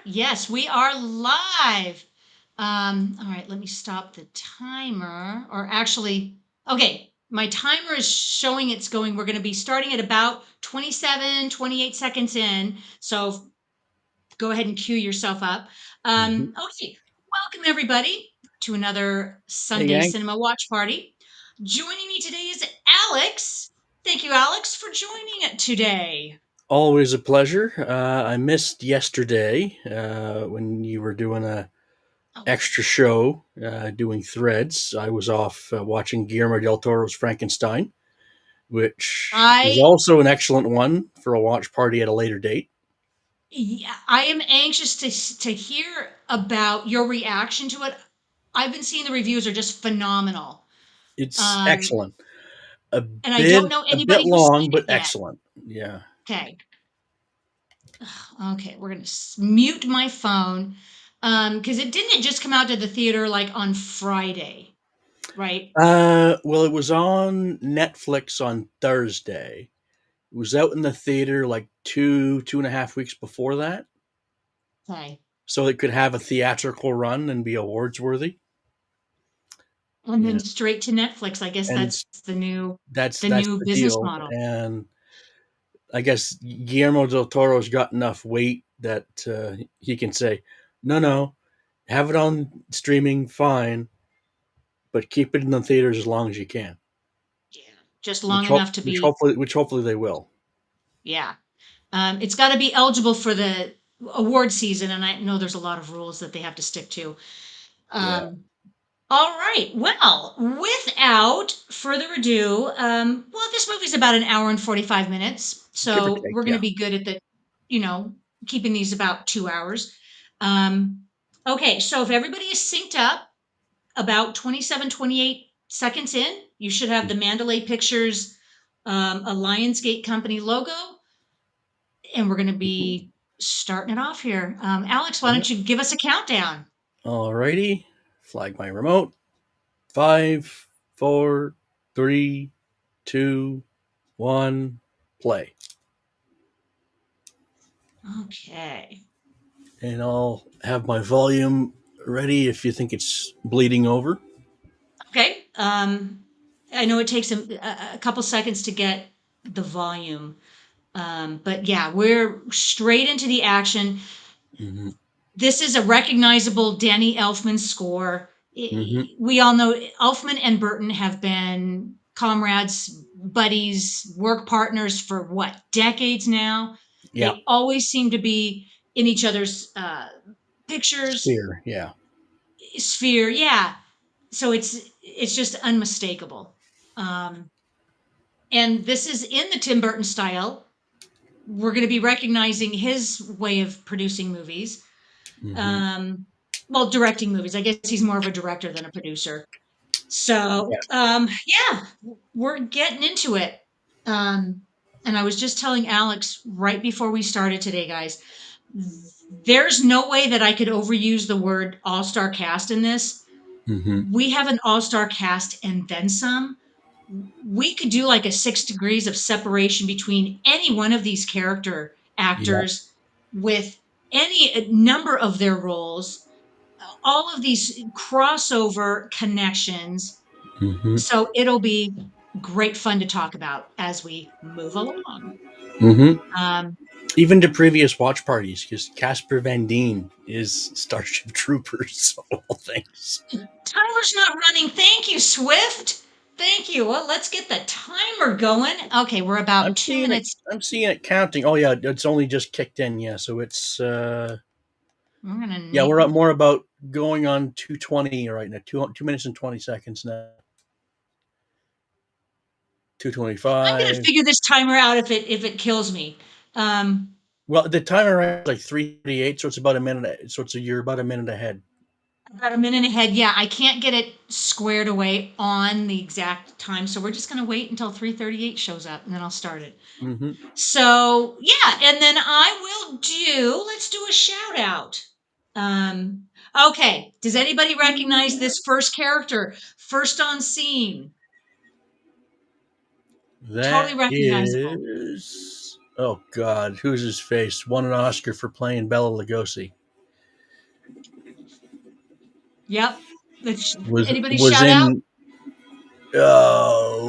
Yes, we are live. All right, let me stop the timer. Or actually, okay, my timer is showing it's going. We're going to be starting at about 27, 28 seconds in. So go ahead and cue yourself up. Hmm. Okay, welcome everybody to another Hey, Sunday gang. Cinema Watch Party. Joining me today is Alex. Thank you, Alex, for joining it today. Always a pleasure. I missed yesterday when you were doing a Oh, extra show, doing threads. I was off watching Guillermo del Toro's Frankenstein, which is I also an excellent one for a watch party at a later date. Yeah, I am anxious to hear about your reaction to it. I've been seeing the reviews are just phenomenal. It's Um, excellent. A and I bit don't know a bit anybody who's long, seen it but yet. excellent. Yeah. Okay. Okay, we're gonna mute my phone. Because it didn't just come out to the theater like on Friday, right? Well, it was on Netflix on Thursday. It was out in the theater like 2.5 weeks before that, Okay. so it could have a theatrical run and be awards worthy. And then Yeah, straight to Netflix. I guess and that's the new that's the that's new the business deal. model. And I guess Guillermo del Toro's got enough weight that he can say, "No, no, have it on streaming, fine, but keep it in the theaters as long as you can." Yeah. Just long enough to be, Which hopefully they will. yeah. It's got to be eligible for the award season, and I know there's a lot of rules that they have to stick to. Yeah, Um, all right. Well, without further ado, well, this movie's about an hour and 45 minutes, give or so take. we're going to Yeah. be good at you know, keeping these about 2 hours. Um, okay, so if everybody is synced up about 27, 28 seconds in, you should have the Mandalay Pictures, a Lionsgate Company logo, and we're going to Mhm. be starting it off here. Alex, why Yeah. don't you give us a countdown? Alrighty. Flag my remote. 5, 4, 3, 2, 1. Play. Okay. And I'll have my volume ready if you think it's bleeding over. Okay. I know it takes a couple seconds to get the volume, but yeah, we're straight into the action. Mm-hmm. This is a recognizable Danny Elfman score. Mm-hmm. We all know Elfman and Burton have been comrades, buddies, work partners for what, decades now? Yeah. They always seem to be in each other's pictures, Sphere. Yeah. sphere. Yeah. So it's just unmistakable. Um, and this is in the Tim Burton style. We're going to be recognizing his way of producing movies. Mm-hmm. Um, well, directing movies. I guess he's more of a director than a producer. So, Yeah. yeah, we're getting into it. Um, and I was just telling Alex right before we started today, guys, there's no way that I could overuse the word all star cast in this. Mm-hmm. We have an all star cast and then some. We could do like a 6 degrees of separation between any one of these character Yeah. actors with any number of their roles, all of these crossover connections. Mm-hmm. So it'll be great fun to talk about as we move along. Mm-hmm. Um, Even to previous watch parties, because Casper Van Dien is Starship Troopers, of all things. Timer's not running. Thank you, Swift. Thank you. Well, let's get the timer going. Okay, we're about I'm two seeing it. minutes. I'm seeing it counting. Oh yeah, it's only just kicked in. Yeah, so it's We're gonna yeah, need. we're up more about going on 2:20 right now. 2 minutes and 20 seconds now. I'm gonna 2:25. figure this timer out if it kills me. Um, Well, the timer is like 3:38, so it's about a minute. So you're about a minute ahead. about a minute ahead. Yeah, I can't get it squared away on the exact time, so we're just gonna wait until 3:38 shows up, and then I'll start it. Mm-hmm. So yeah, and then I will do. Let's do a shout out. Okay. Does anybody recognize this first character? First on scene. Totally That recognizable. is. Oh God, who's his face? Won an Oscar for playing Bela Lugosi. Yep. Was Anybody was shout out? in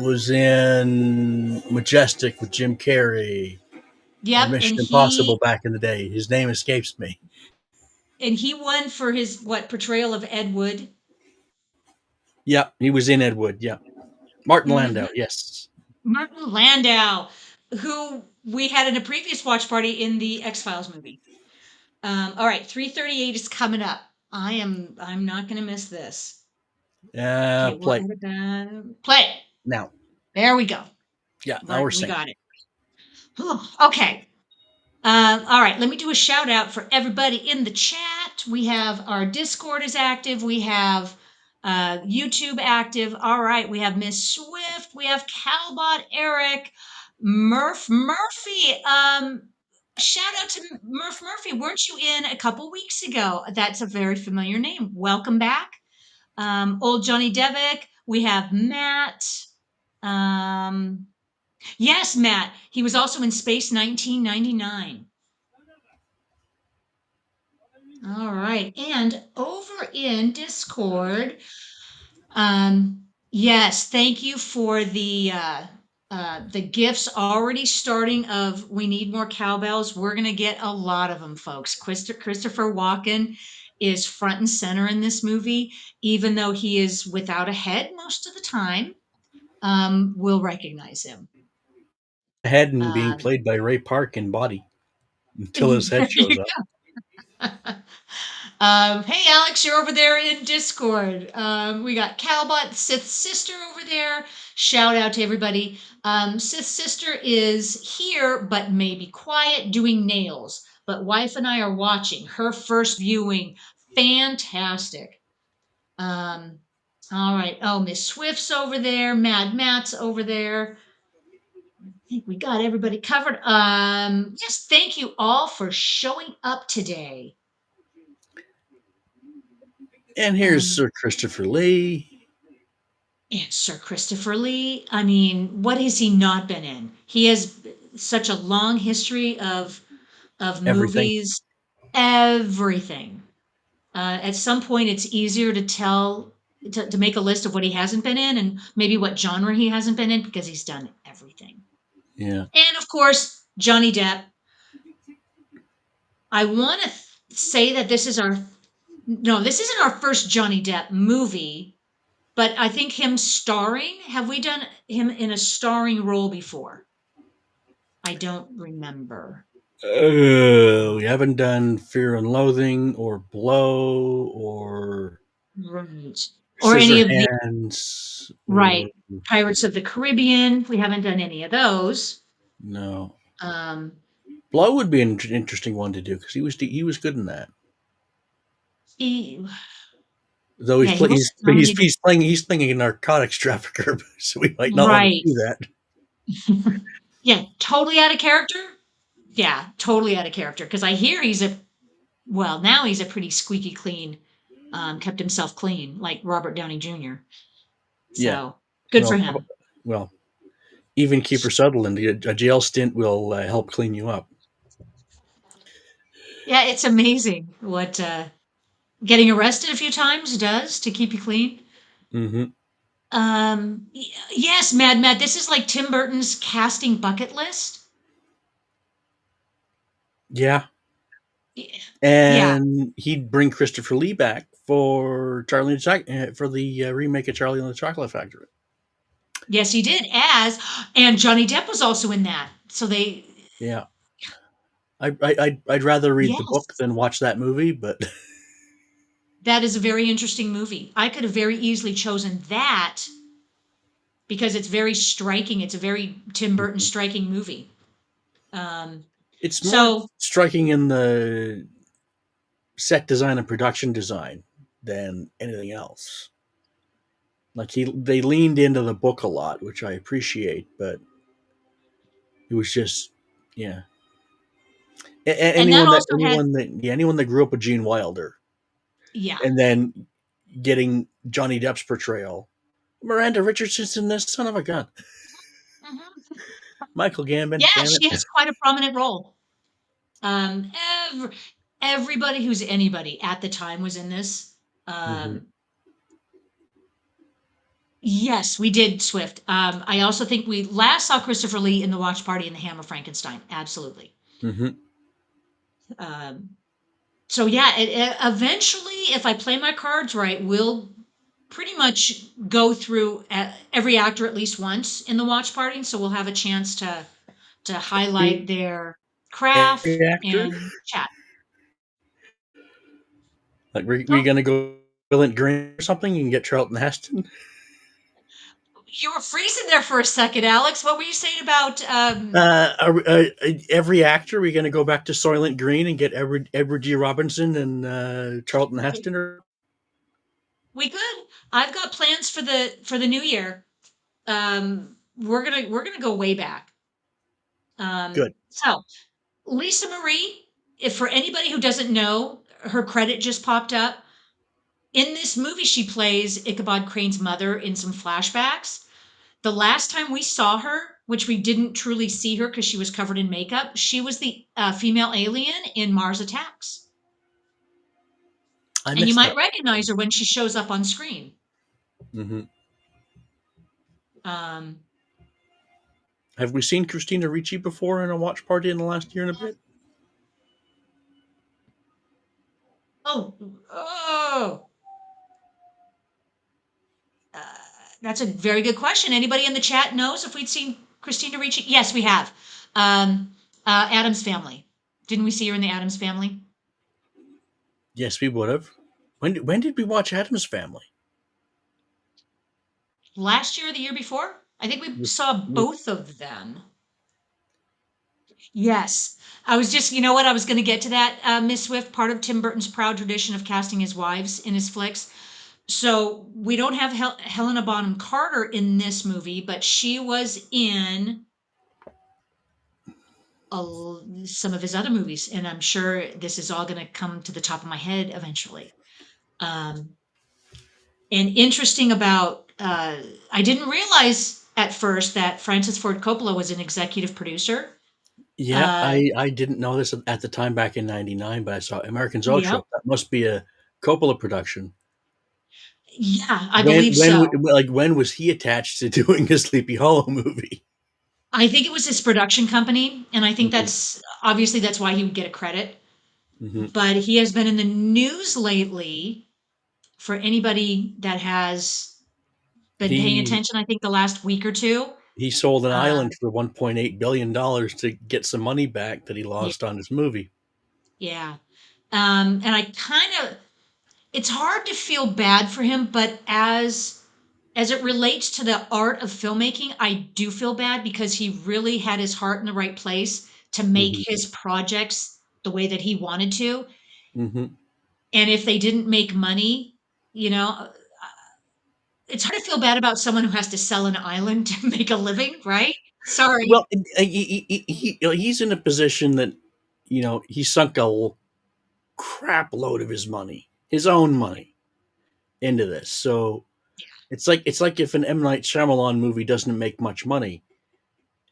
was in Majestic with Jim Carrey or Yep, Mission Impossible back in the day. His name escapes me. and he won for his portrayal of Ed Wood. Yeah, he was in Ed Wood. Yeah, Martin Hmm. Landau. Yes. Martin Landau, who we had in a previous watch party in the X-Files movie. All right, 3:38 is coming up. I'm not going to miss this. Okay, Play play. now. There we go. Yeah, now Right, we're we synced. got it. Okay. All right, let me do a shout out for everybody in the chat. We have our Discord is active. We have YouTube active. All right, we have Miss Swift. We have Calbot Eric, Murphy. Shout out to Murph Murphy. Weren't you in a couple weeks ago? That's a very familiar name. Welcome back. Old Johnny Devick. We have Matt. Um, yes, Matt. He was also in Space 1999. All right. And over in Discord, yes, thank you for the gifts already starting of we need more cowbells. We're gonna get a lot of them, folks. Christopher Walken is front and center in this movie, even though he is without a head most of the time. We'll recognize him. Head and being Um, played by Ray Park in Body until his there head shows you up. Hey, Alex, you're over there in Discord. We got Calbot, Sith's sister over there. Shout out to everybody. Sith's sister is here, but maybe quiet, doing nails. But wife and I are watching her first viewing. Fantastic. Um, all right. Oh, Miss Swift's over there. Mad Matt's over there. I think we got everybody covered. Yes, thank you all for showing up today. And here's Um, Sir Christopher Lee. And Sir Christopher Lee, I mean, what has he not been in? He has such a long history of Everything. movies, everything. At some point, it's easier to tell to make a list of what he hasn't been in and maybe what genre he hasn't been in because he's done everything. Yeah. And of course, Johnny Depp. I want to say that this is our no, this isn't our first Johnny Depp movie. But I think him starring, have we done him in a starring role before? I don't remember. We haven't done Fear and Loathing or Blow or Right. Or any of the Scissorhands or right. Pirates of the Caribbean. We haven't done any of those. no. Um, Blow would be an interesting one to do because he was good in that. he, Though yeah, he was nominated. he's playing a narcotics trafficker, so we might not want to Right. do that. Yeah, totally out of character. Yeah, totally out of character. Because I hear now he's a pretty squeaky clean, kept himself clean, like Robert Downey Jr. Yeah. So good for Well, him. well, even Kiefer Sutherland, a jail stint will help clean you up. Yeah, it's amazing what getting arrested a few times does to keep you clean. Mm-hmm. Yes, Mad Mad. This is like Tim Burton's casting bucket list. Yeah, Y- Yeah. and he'd bring Christopher Lee back for for the remake of Charlie and the Chocolate Factory. Yes, he did. And Johnny Depp was also in that. So they, Yeah, I'd rather read the book yes, than watch that movie, but that is a very interesting movie. I could have very easily chosen that because it's very striking. It's a very Tim Burton striking movie. Um, it's more so striking in the set design and production design than anything else. Like they leaned into the book a lot, which I appreciate, but it was just yeah. and that also had Anyone that grew up with Gene Wilder yeah. and then getting Johnny Depp's portrayal, Miranda Richardson's in this son of a gun. Mhm. Michael Gambon, Yeah, damn she it. has quite a prominent role. Um, ev everybody who's anybody at the time was in this. Hmm. Um, yes, we did Swift. I also think we last saw Christopher Lee in The Watch Party and The Hammer Frankenstein. Absolutely. Hmm. Um, so yeah, eventually, if I play my cards right, we'll pretty much go through every actor at least once in the watch party. So we'll have a chance to highlight their craft Every actor? and chat. Like, we Oh, going to go Violent Green or something? You can get Charlton Heston? you were freezing there for a second, Alex. What were you saying about Every actor, we going to go back to Soylent Green and get Edward G. Robinson and Charlton Heston? Or we could. I've got plans for the new year. We're gonna go way back. good. So Lisa Marie, if for anybody who doesn't know, her credit just popped up. In this movie, she plays Ichabod Crane's mother in some flashbacks. The last time we saw her, which we didn't truly see her because she was covered in makeup, she was the female alien in Mars Attacks. I And you missed might that. recognize her when she shows up on screen. Hmm. Um, Have we seen Christina Ricci before in a watch party in the last year and a bit? oh, oh, uh, that's a very good question. Anybody in the chat knows if we'd seen Christina Ricci? Yes, we have. Adam's Family. Didn't we see her in the Adams Family? Yes, we would have. When did we watch Adam's Family? Last year or the year before? I think we With, saw with both of them. Yes. I was just, you know what? I was going to get to that, Miss Swift, part of Tim Burton's proud tradition of casting his wives in his flicks. So we don't have Helena Bonham Carter in this movie, but she was in some of his other movies. And I'm sure this is all going to come to the top of my head eventually. Um, and interesting about, I didn't realize at first that Francis Ford Coppola was an executive producer. Yeah, Uh, I didn't know this at the time back in '99, but I saw American yep. Zoetrope. That must be a Coppola production. Yeah, I believe so. When was he attached to doing a Sleepy Hollow movie? I think it was his production company, and I think Hmm. that's obviously that's why he would get a credit. Hmm. But he has been in the news lately for anybody that has been paying He attention, I think the last week or two. he sold an Uh, island for $1.8 billion to get some money back that he yeah, lost on his movie. yeah. And I kind of, it's hard to feel bad for him, but as it relates to the art of filmmaking, I do feel bad because he really had his heart in the right place to make Hmm. his projects the way that he wanted to. Hmm. And if they didn't make money, you know, it's hard to feel bad about someone who has to sell an island to make a living, right? Sorry. Well, he's in a position that he sunk a crap load of his money, his own money, into this. So it's like if an M Night Shyamalan movie doesn't make much money,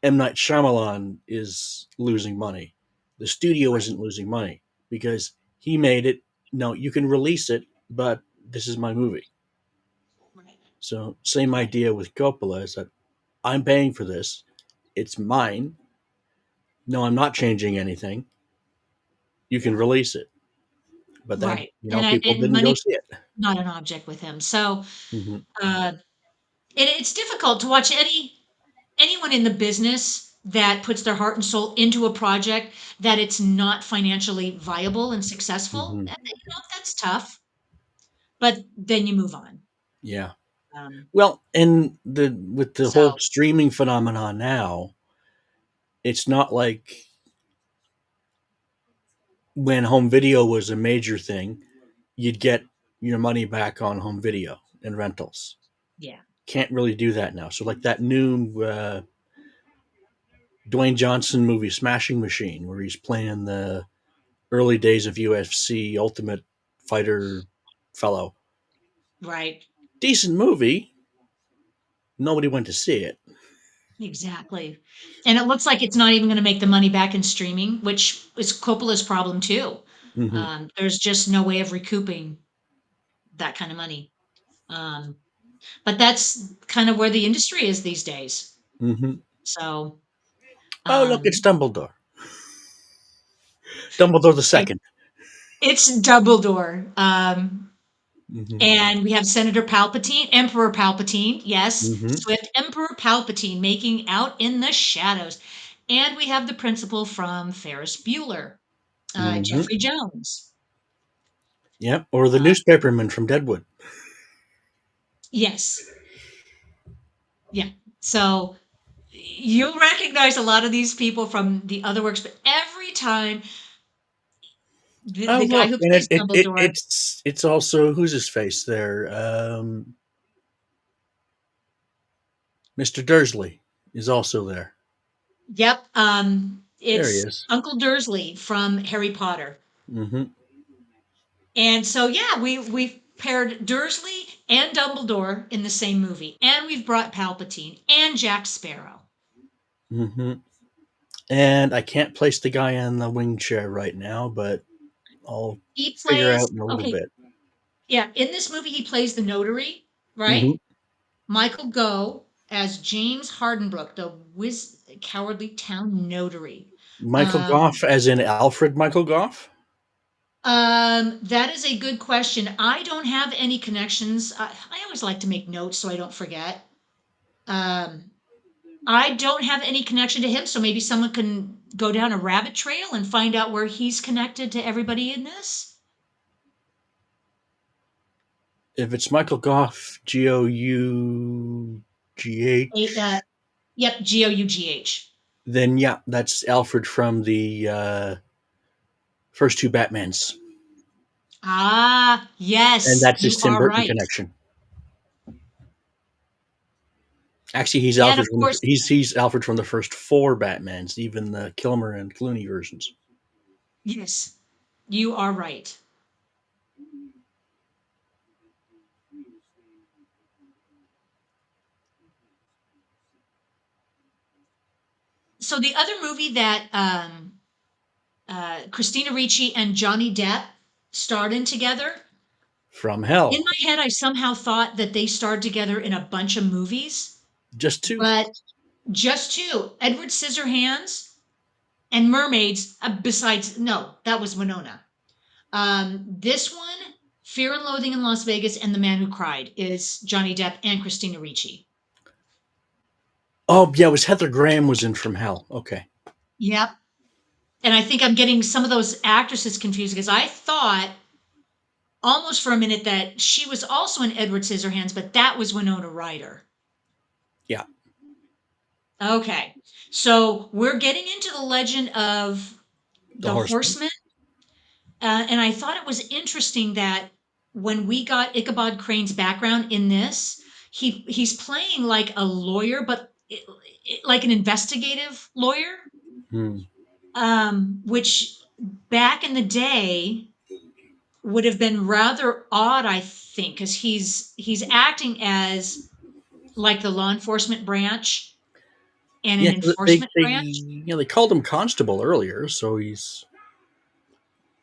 M Night Shyamalan is losing money. The studio Right. isn't losing money because he made it. No, you can release it, but this is my movie. Right. So same Right. idea with Coppola is that I'm paying for this. It's mine. No, I'm not changing anything. You can release it, but then Right. And people and didn't go money see it. not an object with him. So Hmm. uh it's difficult to watch anyone in the business that puts their heart and soul into a project that it's not financially viable and successful. Hmm. And, that's tough. But then you move on. Yeah. Um, Well, and with the whole so streaming phenomenon now, it's not like when home video was a major thing, you'd get your money back on home video and rentals. yeah. Can't really do that now. So, like that new Dwayne Johnson movie, Smashing Machine, where he's playing the early days of UFC Ultimate Fighter fellow. Right. Decent movie. Nobody went to see it. Exactly. And it looks like it's not even going to make the money back in streaming, which is Coppola's problem too. Hmm. There's just no way of recouping that kind of money. Um, but that's kind of where the industry is these days. Hmm. So Oh, look, it's um, Dumbledore. Dumbledore the it, second. it's Dumbledore. Hmm. And we have Senator Palpatine, Emperor Palpatine, yes, Hmm. Swift Emperor Palpatine making out in the shadows. And we have the principal from Ferris Bueller, Hmm. Jeffrey Jones. Yep. Or the Uh, newspaperman from Deadwood. yes, yeah. So you'll recognize a lot of these people from the other works, but every time Oh, the guy look, who and plays Dumbledore, it's also who's his face there. Mr. Dursley is also there. yep, There he it's is. Uncle Dursley from Harry Potter. Hmm. And so, yeah, we've paired Dursley and Dumbledore in the same movie, and we've brought Palpatine and Jack Sparrow. Hmm. And I can't place the guy in the wing chair right now, but I'll He figure out plays in a little okay, bit. yeah. In this movie, he plays the notary, Hmm. right? Michael Gough as James Hardenbrook, the cowardly town notary. Michael Um, Goff, as in Alfred Michael Goff. that is a good question. I don't have any connections. I always like to make notes so I don't forget. Um, I don't have any connection to him, so maybe someone can go down a rabbit trail and find out where he's connected to everybody in this. If it's Michael Goff, Gough, Yep, Gough. then yeah, that's Alfred from the first two Batmans, Ah, and yes, that's his you Tim are Burton right. connection. Actually, he's And Alfred of from course, he's Alfred from the first four Batmans, even the Kilmer and Clooney versions. yes, you are right. So the other movie that Christina Ricci and Johnny Depp starred in together, From in Hell, my head, I somehow thought that they starred together in a bunch of movies, just two. but just two, Edward Scissorhands and Mermaids. Besides, no, that was Winona. This one, Fear and Loathing in Las Vegas and The Man Who Cried, is Johnny Depp and Christina Ricci. Oh yeah, it was Heather Graham was in From Hell. Okay. Yep. And I think I'm getting some of those actresses confused because I thought almost for a minute that she was also in Edward Scissorhands, but that was Winona Ryder. Yeah, Okay. So we're getting into the legend of The the Horseman. Horseman. And I thought it was interesting that when we got Ichabod Crane's background in this, he's playing like a lawyer, but like an investigative lawyer, Hmm. which back in the day would have been rather odd, I think, because he's acting as like the law enforcement branch and an Yeah, enforcement branch. they called him Constable earlier, so he's.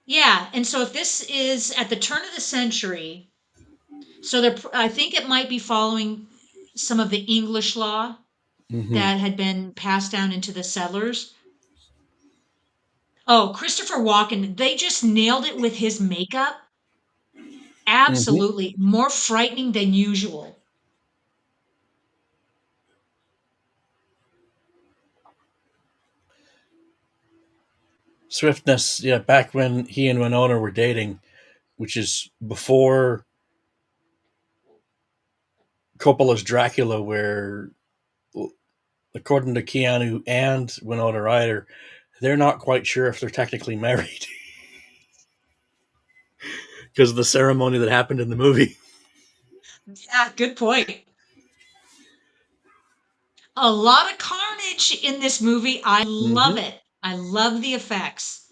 Yeah, and so if this is at the turn of the century, so I think it might be following some of the English law Hmm. that had been passed down into the settlers. Oh, Christopher Walken, they just nailed it with his makeup. Hmm. Absolutely. More frightening than usual. Swiftness, yeah, back when he and Winona were dating, which is before Coppola's Dracula, where according to Keanu and Winona Ryder, they're not quite sure if they're technically married because of the ceremony that happened in the movie. Yeah, good point. A lot of carnage in this movie. I love Hmm. it. I love the effects.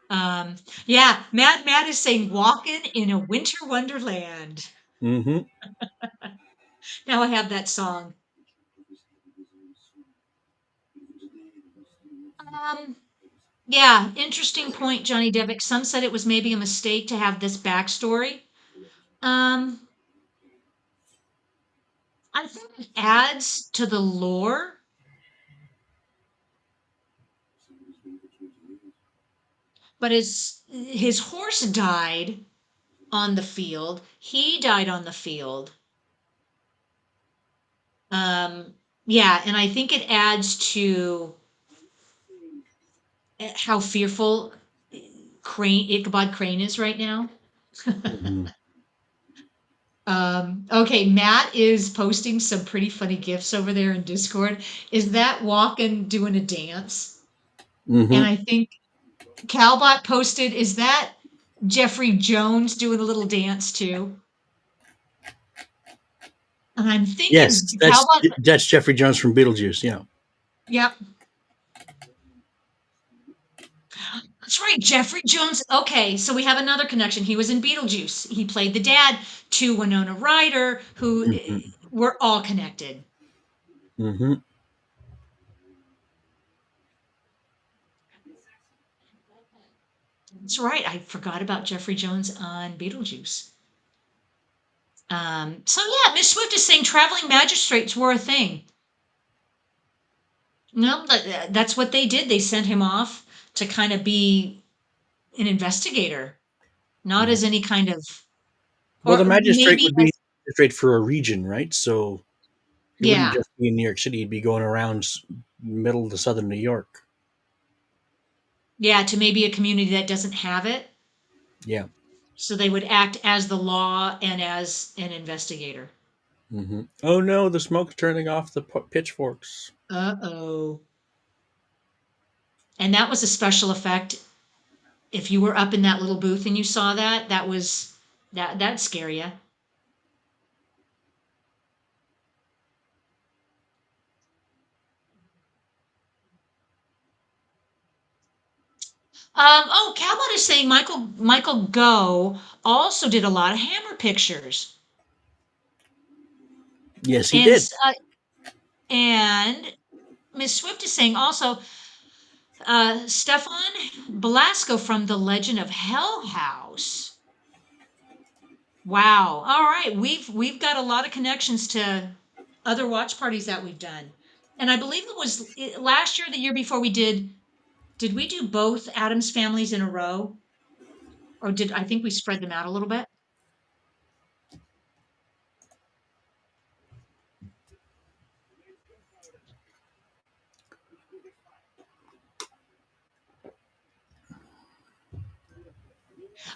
Um, yeah, Mad is saying walking in a winter wonderland. Hmm. Now I have that song. Um, yeah, interesting point, Johnny Devick. Some said it was maybe a mistake to have this backstory. Um, I think it adds to the lore, but his horse died on the field. He died on the field. Um, yeah, and I think it adds to how fearful Ichabod Crane is right now. Hmm. Okay, Matt is posting some pretty funny gifs over there in Discord. Is that Walken doing a dance? And Hmm. I think Calbot posted, is that Jeffrey Jones doing a little dance too? And I'm thinking Yes, Calbot, that's Jeffrey Jones from Beetlejuice. Yeah. yep, that's right, Jeffrey Jones. Okay, so we have another connection. He was in Beetlejuice. He played the dad to Winona Ryder, who Hmm. we're all connected. Hmm. That's right. I forgot about Jeffrey Jones on Beetlejuice. So yeah, Miss Swift is saying traveling magistrates were a thing. No, that's what they did. They sent him off to kind of be an investigator, not Yeah. as any kind of, Well, the or magistrate maybe would be as, magistrate for a region, right? So he wouldn't yeah, just be in New York City; he'd be going around middle to southern New York. yeah, to maybe a community that doesn't have it. Yeah. So they would act as the law and as an investigator. Oh no, the smoke's turning off the pitchforks. Uh-oh. And that was a special effect. If you were up in that little booth and you saw that, that'd scare you. Oh, Cabot is saying Michael Go also did a lot of Hammer pictures, Yes, he and did. and Miss Swift is saying also Stefan Belasco from The Legend of Hell House. Wow. All right, we've got a lot of connections to other watch parties that we've done, and I believe it was last year, or the year before we did. Did we do both Adams families in a row, or did I think we spread them out a little bit?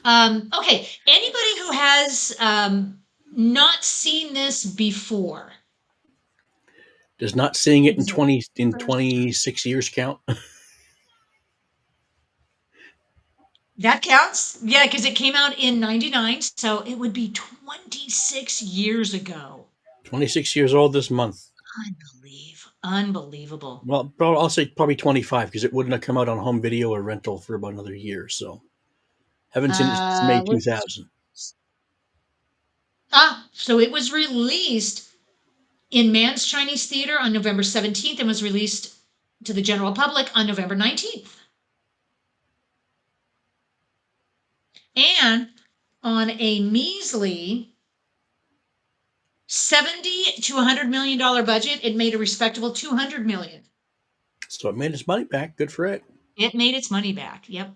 Okay, anybody who has not seen this before, Does not seeing it in it's 26 years count? that counts. Yeah, because it came out in '99, so it would be 26 years ago. 26 years old this month. Unbelievable. Well, I'll say probably 25 because it wouldn't have come out on home video or rental for about another year. So haven't seen it since May Let's 2000. so it was released in Mann's Chinese Theater on November 17th and was released to the general public on November 19th. And on a measly 70 to $100 million budget, it made a respectable 200 million. So it made its money back. Good for it. It made its money back. Yep.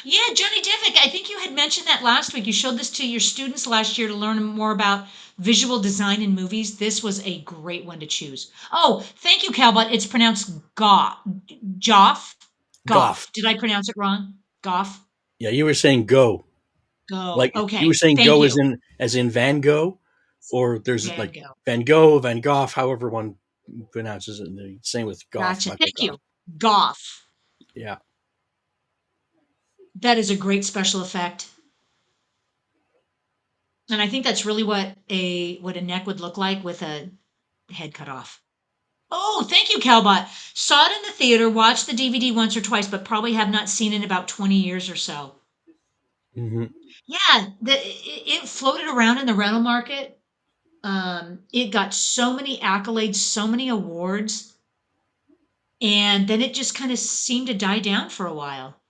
Yeah, Johnny Devick, I think you had mentioned that last week. You showed this to your students last year to learn more about visual design in movies. This was a great one to choose. Oh, thank you, Calbot. It's pronounced Goff. Joff? Goff. Goff. Did I pronounce it wrong? Goff? Yeah, you were saying go. Go. Like you were Okay. saying Thank go you. as in Van Gogh, or there's Van like Gogh. Van Gogh, Van Gogh, however one pronounces it. The same with Goff, Gotcha. Michael Thank Goff. you. Goff. Yeah. That is a great special effect. And I think that's really what a neck would look like with a head cut off. Oh, thank you, Calbot. Saw it in the theater, watched the DVD once or twice, but probably have not seen it in about 20 years or so. Hmm. Yeah, it floated around in the rental market. It got so many accolades, so many awards. and then it just kind of seemed to die down for a while.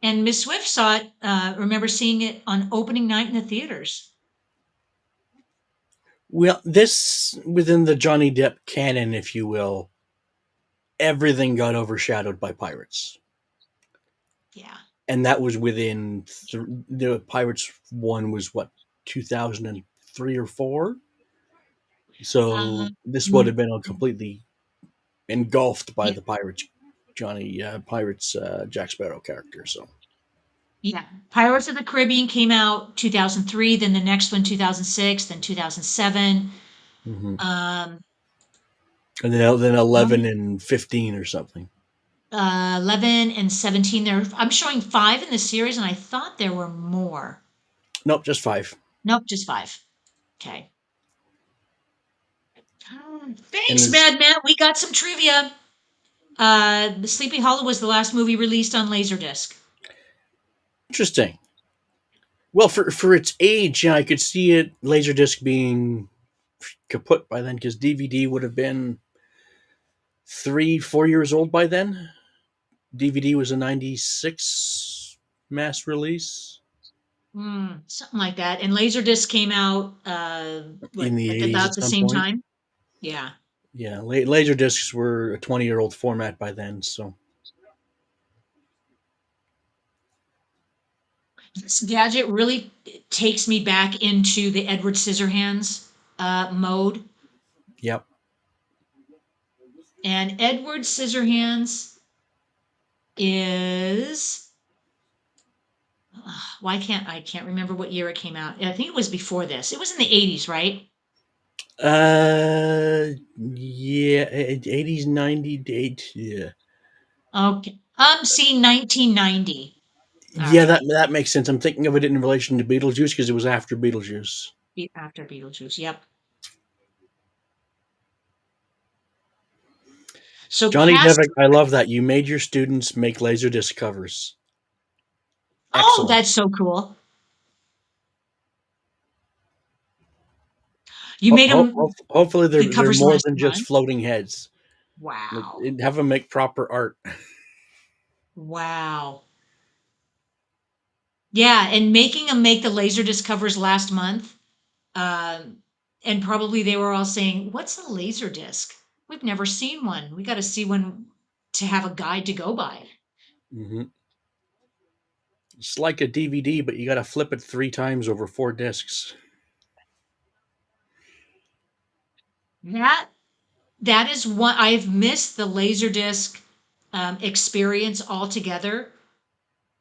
And Miss Swift saw it, remember seeing it on opening night in the theaters. Well, this within the Johnny Depp canon, if you will, everything got overshadowed by Pirates, Yeah. and that was within the Pirates one was what 2003 or four. So Um, this would mm, have been completely engulfed by yeah, the Pirates Jack Sparrow character. So yeah. Pirates of the Caribbean came out 2003, then the next one 2006, then 2007. hmm Um, and then 11 um, and 15 or something. 11 and 17. There, I'm showing 5 in the series, and I thought there were more. Nope, just five. Nope, just 5. Okay. And Thanks, there's Mad Matt. We got some trivia. The Sleepy Hollow was the last movie released on Laserdisc. interesting. Well, for its age, yeah, I could see it Laserdisc being kaput by then because DVD would have been 3, 4 years old by then. DVD was a '96 mass release Something like that. And Laserdisc came out, in what, the at '80s about at the some same point. time? Yeah. Yeah, laser discs were a 20-year-old format by then. So This gadget really takes me back into the Edward Scissorhands mode. yep. And Edward Scissorhands is why can't I can't remember what year it came out. I think it was before this. It was in the 80s, right? Yeah, '80s, '90s, yeah. Okay. See 1990. All Yeah, right. that makes sense. I'm thinking of it in relation to Beetlejuice because it was after Beetlejuice. After Beetlejuice. Yep. So Johnny past. Devick, I love that. You made your students make Laserdisc covers. Oh, Excellent. that's so cool. You made them Hopefully the they're covers more last than just month. floating heads. Like, Wow. have them make proper art. Wow. Yeah, and making them make the Laserdisc covers last month. Um, and probably they were all saying, "What's a Laserdisc? We've never seen one. We got to see one to have a guide to go by." hmm It's like a DVD, but you got to flip it 3 times over 4 discs. That that is what I've missed the Laserdisc experience altogether.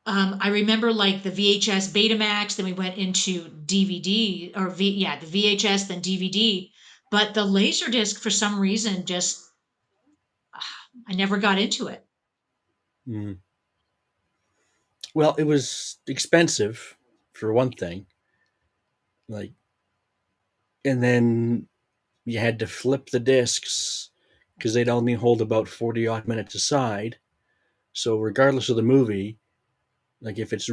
I remember like the VHS Betamax, then we went into DVD or the VHS, then DVD. But the Laserdisc, for some reason, just I never got into it. Mm. Well, it was expensive for one thing. Like, and then you had to flip the discs because they'd only hold about 40 odd minutes aside. So regardless of the movie, like if it's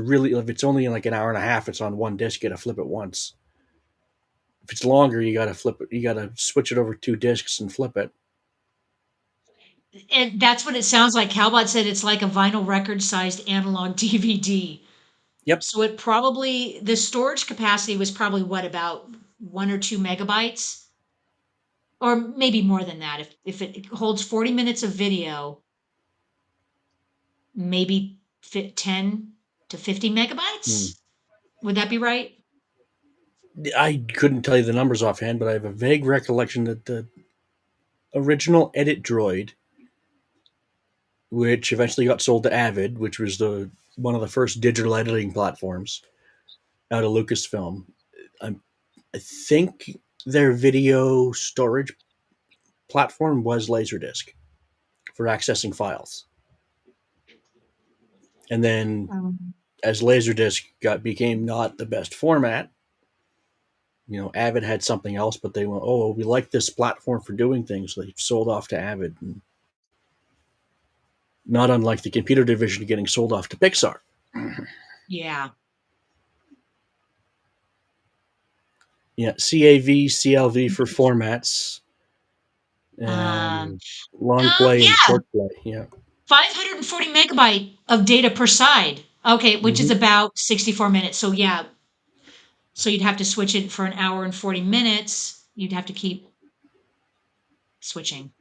only like an hour and a half, it's on one disc. You got to flip it once. If it's longer, you got to flip it. You got to switch it over 2 discs and flip it. And that's what it sounds like. Calbot said it's like a vinyl record sized analog DVD. Yep. So it probably, the storage capacity was probably what, about 1 or 2 megabytes? Or maybe more than that. If it holds 40 minutes of video, maybe 10 to 50 Hmm. megabytes? Would that be right? I couldn't tell you the numbers offhand, but I have a vague recollection that the original Edit Droid, which eventually got sold to Avid, which was the one of the first digital editing platforms out of Lucasfilm. I, I think their video storage platform was Laserdisc for accessing files. And then Um, as Laserdisc became not the best format, Avid had something else, but they went, oh, we like this platform for doing things. So they sold off to Avid, and not unlike the computer division getting sold off to Pixar. yeah. Yeah, CAV, CLV for formats. Um, and long play and yeah, short play. Yeah. 540 megabyte of data per side. Okay, which is Hmm. about 64 minutes. So yeah, so you'd have to switch it for an hour and 40 minutes. You'd have to keep switching.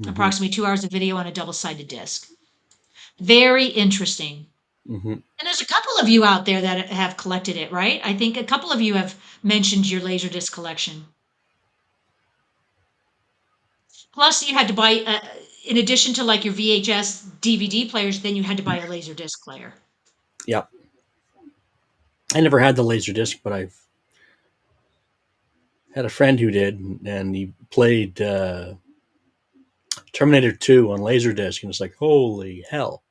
Hmm. Approximately 2 hours of video on a double-sided disc. Very interesting. Hmm. And there's a couple of you out there that have collected it, right? I think a couple of you have mentioned your Laserdisc collection. Plus, you had to buy, in addition to like your VHS DVD players, then you had to buy a Laserdisc player. Yeah. I never had the laser disc, but I've had a friend who did, and he played Terminator 2 on Laserdisc, and it's like, holy hell.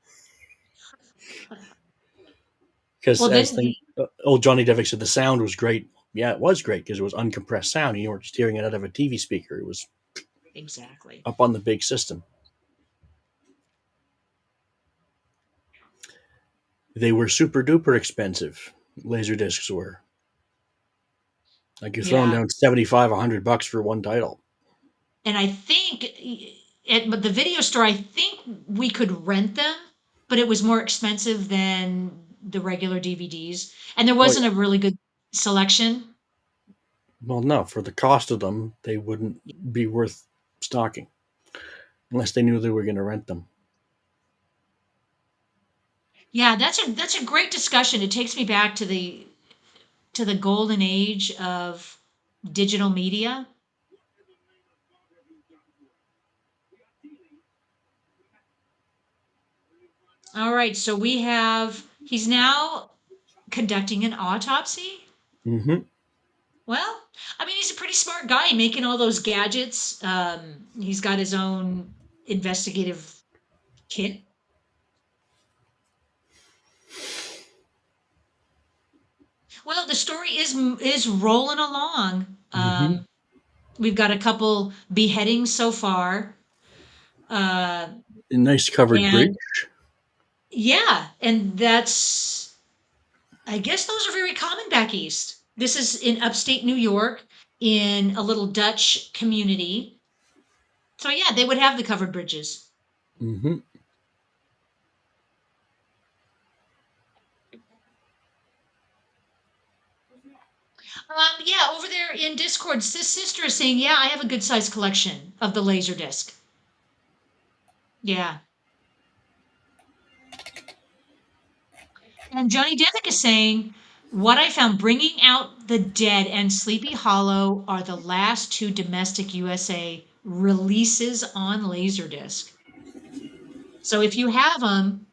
Because Well, as then, thing, old Johnny Devick said, the sound was great. Yeah, it was great because it was uncompressed sound. You weren't just hearing it out of a TV speaker. It was exactly. up on the big system. They were super duper expensive. Laser discs were like you're throwing Yeah. down 75, $100 for one title. And I think at the video store, I think we could rent them, but it was more expensive than the regular DVDs. And there Oh wasn't yeah. a really good selection. Well, no, for the cost of them, they wouldn't be worth stocking unless they knew they were going to rent them. Yeah, that's a great discussion. It takes me back to the golden age of digital media. All right, so we have he's now conducting an autopsy. Hmm. Well, I mean, he's a pretty smart guy making all those gadgets. He's got his own investigative kit. Well, the story is rolling along. Hmm. We've got a couple beheadings so far, uh, A nice covered and bridge. yeah, and that's I guess those are very common back east. This is in upstate New York in a little Dutch community. So yeah, they would have the covered bridges. Hmm. Yeah, over there in Discord, this sister is saying, yeah, I have a good sized collection of the laser disc. Yeah. And Johnny Devick is saying, what I found bringing out the dead and Sleepy Hollow are the last two domestic USA releases on Laserdisc. So if you have them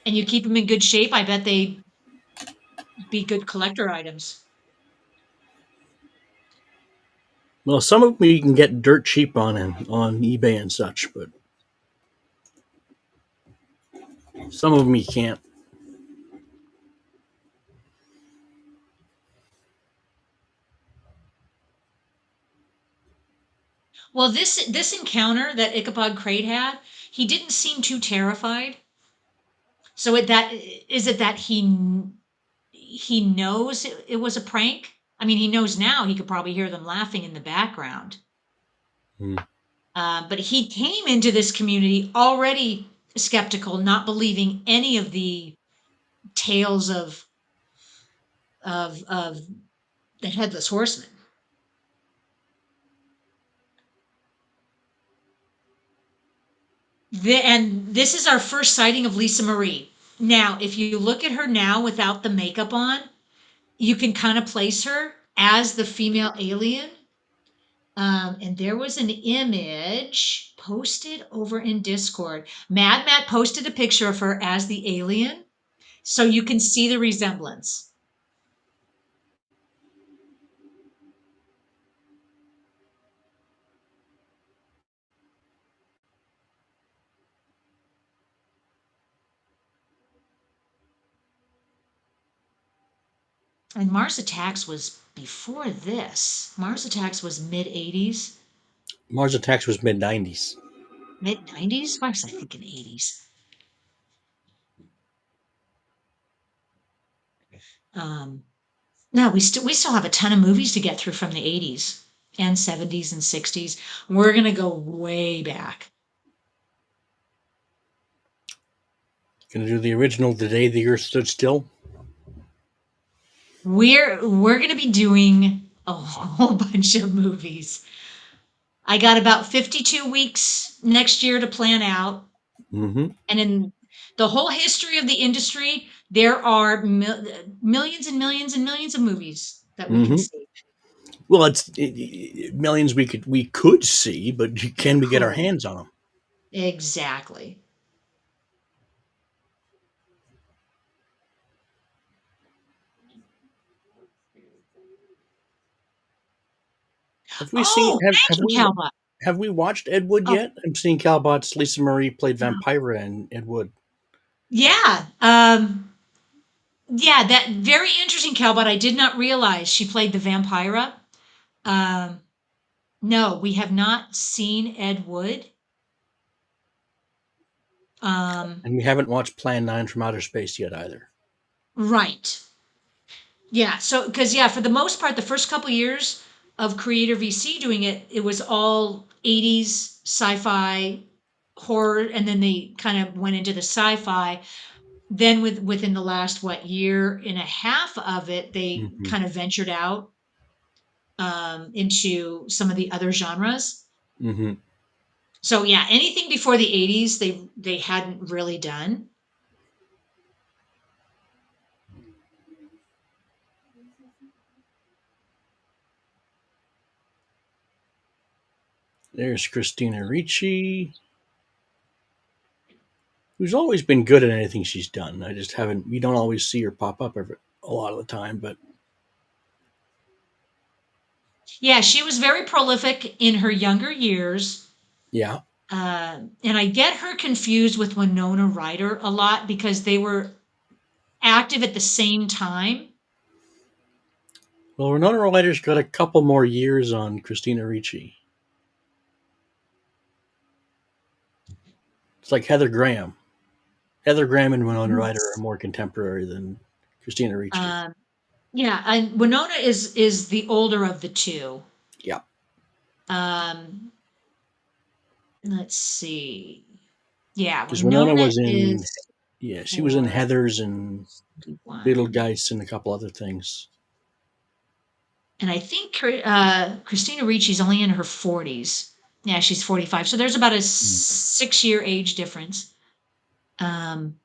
and you keep them in good shape, I bet they'd be good collector items. Well, some of them you can get dirt cheap on eBay and such, but some of them you can't. Well, this encounter that Ichabod Crate had, he didn't seem too terrified. So that is it that he knows it was a prank? I mean, he knows now he could probably hear them laughing in the background. Mm. But he came into this community already skeptical, not believing any of the tales of the headless horseman. And this is our first sighting of Lisa Marie. Now, if you look at her now without the makeup on, you can kind of place her as the female alien. And there was an image posted over in Discord. Mad Matt posted a picture of her as the alien, so you can see the resemblance. And Mars Attacks was before this. Mars Attacks was mid 80s, Mars Attacks was mid 90s. mid 90s. Why was I thinking 80s? Um, no, we still have a ton of movies to get through from the 80s. and 70s and 60s. We're going to go way back. Gonna do the original The Day the Earth Stood Still. We're going to be doing a whole bunch of movies. I got about 52 weeks next year to plan out. Mm-hmm. And in the whole history of the industry, there are millions and millions and millions of movies that we can Mm-hmm. see. Well, millions we could see, but can we get our Could. hands on them? Exactly. Have we seen Oh, thank you, Calva. have we watched Ed Wood Oh, yet? I'm seeing Calbot's Lisa Marie played Vampira in Ed Wood. yeah. Yeah, that very interesting, Calbot. I did not realize she played the Vampira. Um, no, we have not seen Ed Wood. Um, And we haven't watched Plan 9 from Outer Space yet either. right. Yeah. So, because yeah, for the most part, the first couple years of Creator VC doing it, it was all 80s sci-fi horror, and then they kind of went into the sci-fi. Then within the last year and a half of it, they Mm-hmm. kind of ventured out into some of the other genres. Mm-hmm. So yeah, anything before the 80s, they hadn't really done. There's Christina Ricci, who's always been good at anything she's done. I just haven't. We don't always see her pop up a lot of the time, but Yeah, she was very prolific in her younger years. yeah. And I get her confused with Winona Ryder a lot because they were active at the same time. Well, Winona Ryder's got a couple more years on Christina Ricci. It's like Heather Graham. Heather Graham and Winona Ryder are Yes. more contemporary than Christina Ricci. Um, yeah, and Winona is the older of the two. Yeah, Um, let's see. Yeah, because Winona Winona was in. is Yeah, she was in for Heather's and 51. Beetlegeist and a couple other things. And I think Christina Ricci's only in her 40s. Yeah, she's 45. So there's about a Mm. 6-year age difference. Um,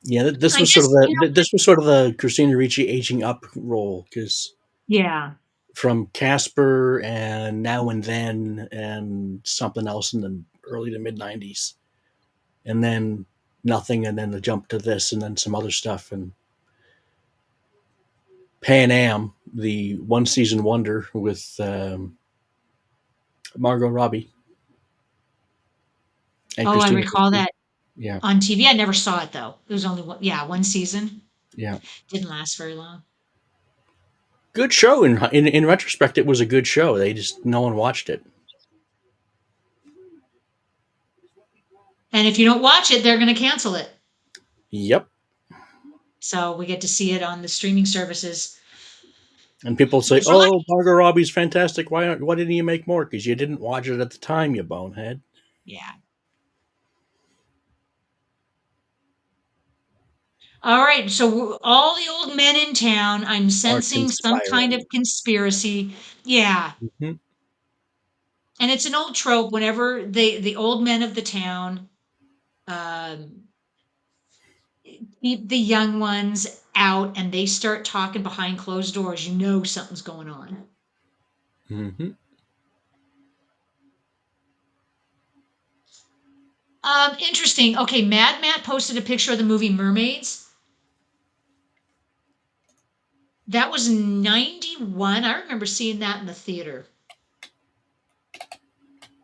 Yeah, this I was sort of guess, this was sort of the Christina Ricci aging up role because yeah. from Casper and Now and Then and something else in the early to mid '90s, and then nothing, and then the jump to this, and then some other stuff, and Pan Am, the one season wonder with Margot Robbie and Oh, I Christina recall Ricci. that Yeah, on TV. I never saw it though. It was only one season. yeah, Didn't last very long. good show. In retrospect, it was a good show. They just no one watched it. And if you don't watch it, they're going to cancel it. Yep. So we get to see it on the streaming services. And people say, If we're "Oh, lucky. Margot Robbie's fantastic. Why didn't you make more? Because you didn't watch it at the time, you bonehead." Yeah. All right. So all the old men in town, I'm Are sensing some kind of conspiring. conspiracy. Yeah. Mm-hmm. And it's an old trope whenever the old men of the town um, keep the young ones out and they start talking behind closed doors, you know something's going on. Mm-hmm. Interesting. Okay, Mad Matt posted a picture of the movie Mermaids. That was 91. I remember seeing that in the theater.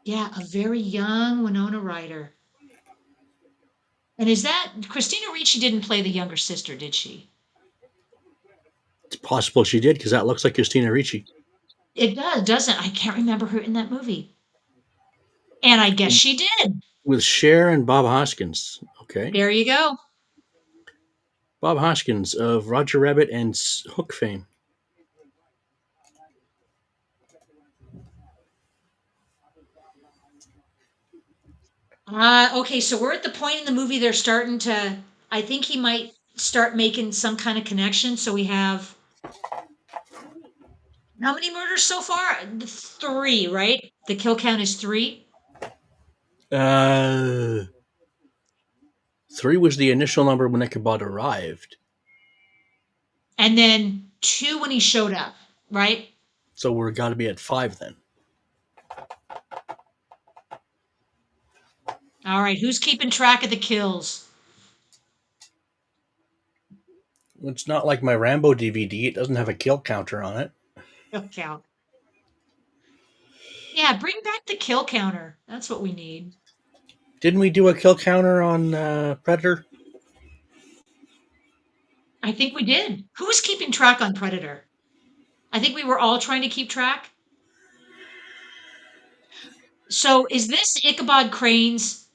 Yeah, a very young Winona Ryder. And is that Christina Ricci didn't play the younger sister, did she? It's possible she did because that looks like Christina Ricci It does, doesn't? I can't remember her in that movie. And I guess she did. with Cher and Bob Hoskins. Okay, There you go. Bob Hoskins of Roger Rabbit and Hook fame. Okay, so we're at the point in the movie they're starting to. I think he might start making some kind of connection. So we have how many murders so far? Three, right? The kill count is three. Uh, 3 was the initial number when Ichabod arrived. And then two when he showed up, right? So we're got to be at 5 then. All right, who's keeping track of the kills? It's not like my Rambo DVD. It doesn't have a kill counter on it. Kill count. Yeah, bring back the kill counter. That's what we need. Didn't we do a kill counter on Predator? I think we did. Who was keeping track on Predator? I think we were all trying to keep track. So is this Ichabod Crane's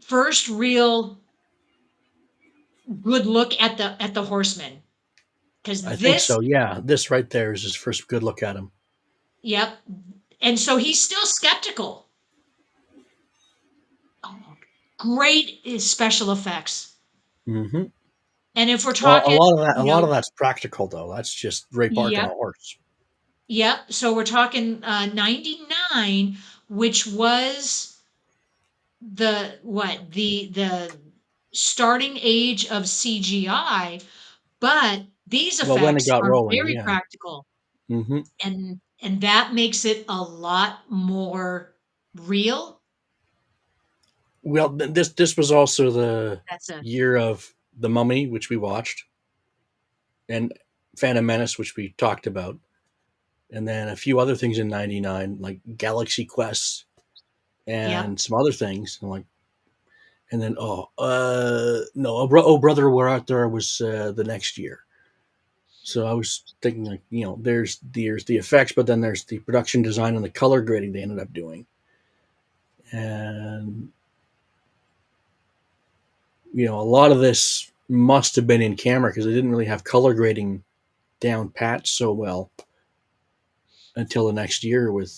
first real good look at the horseman? I Because think this, so. Yeah, this right there is his first good look at him. yep. And so he's still skeptical. Oh, great is special effects. Mm-hmm. And if we're Well, talking, a you lot of know, that's practical though. That's just Ray Park on a yep, horse. yep. So we're talking 99, which was the what the starting age of CGI, but these Well, when it effects got are rolling, very yeah. practical, Mm-hmm. and that makes it a lot more real. Well, this was also the That's a year of The Mummy, which we watched, and Phantom Menace, which we talked about, and then a few other things in '99, like Galaxy Quest yep. and some other things. And then no, oh Brother Where Art Thou was the next year. So I was thinking like there's the effects, but then there's the production design and the color grading they ended up doing, and a lot of this must have been in camera because they didn't really have color grading down pat so well until the next year with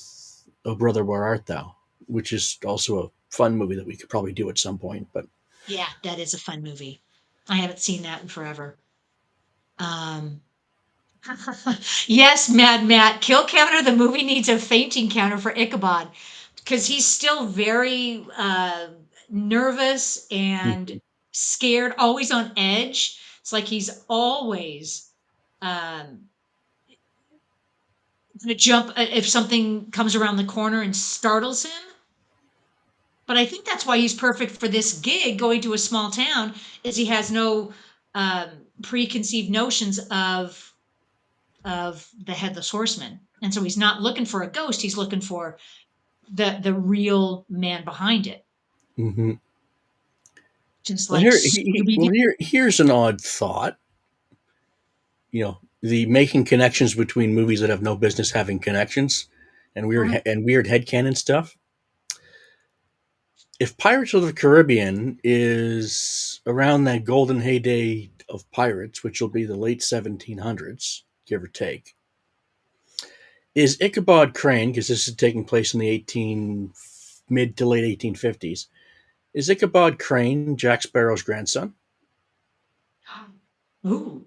Oh Brother Where Art Thou, which is also a fun movie that we could probably do at some point. But Yeah, that is a fun movie. I haven't seen that in forever. Um, yes, Mad Matt, kill counter. The movie needs a fainting counter for Ichabod because he's still very nervous and scared, always on edge. It's like he's always um, going to jump if something comes around the corner and startles him. But I think that's why he's perfect for this gig, going to a small town, is he has no um, preconceived notions of the headless horseman, and so he's not looking for a ghost. He's looking for the real man behind it, mm-hmm. just like Scooby Doo. Here's an odd thought. The making connections between movies that have no business having connections, and weird headcanon stuff. If Pirates of the Caribbean is around that golden heyday of pirates, which will be the late 1700s, give or take, is Ichabod Crane, because this is taking place in the mid to late 1850s, is Ichabod Crane Jack Sparrow's grandson? Ooh.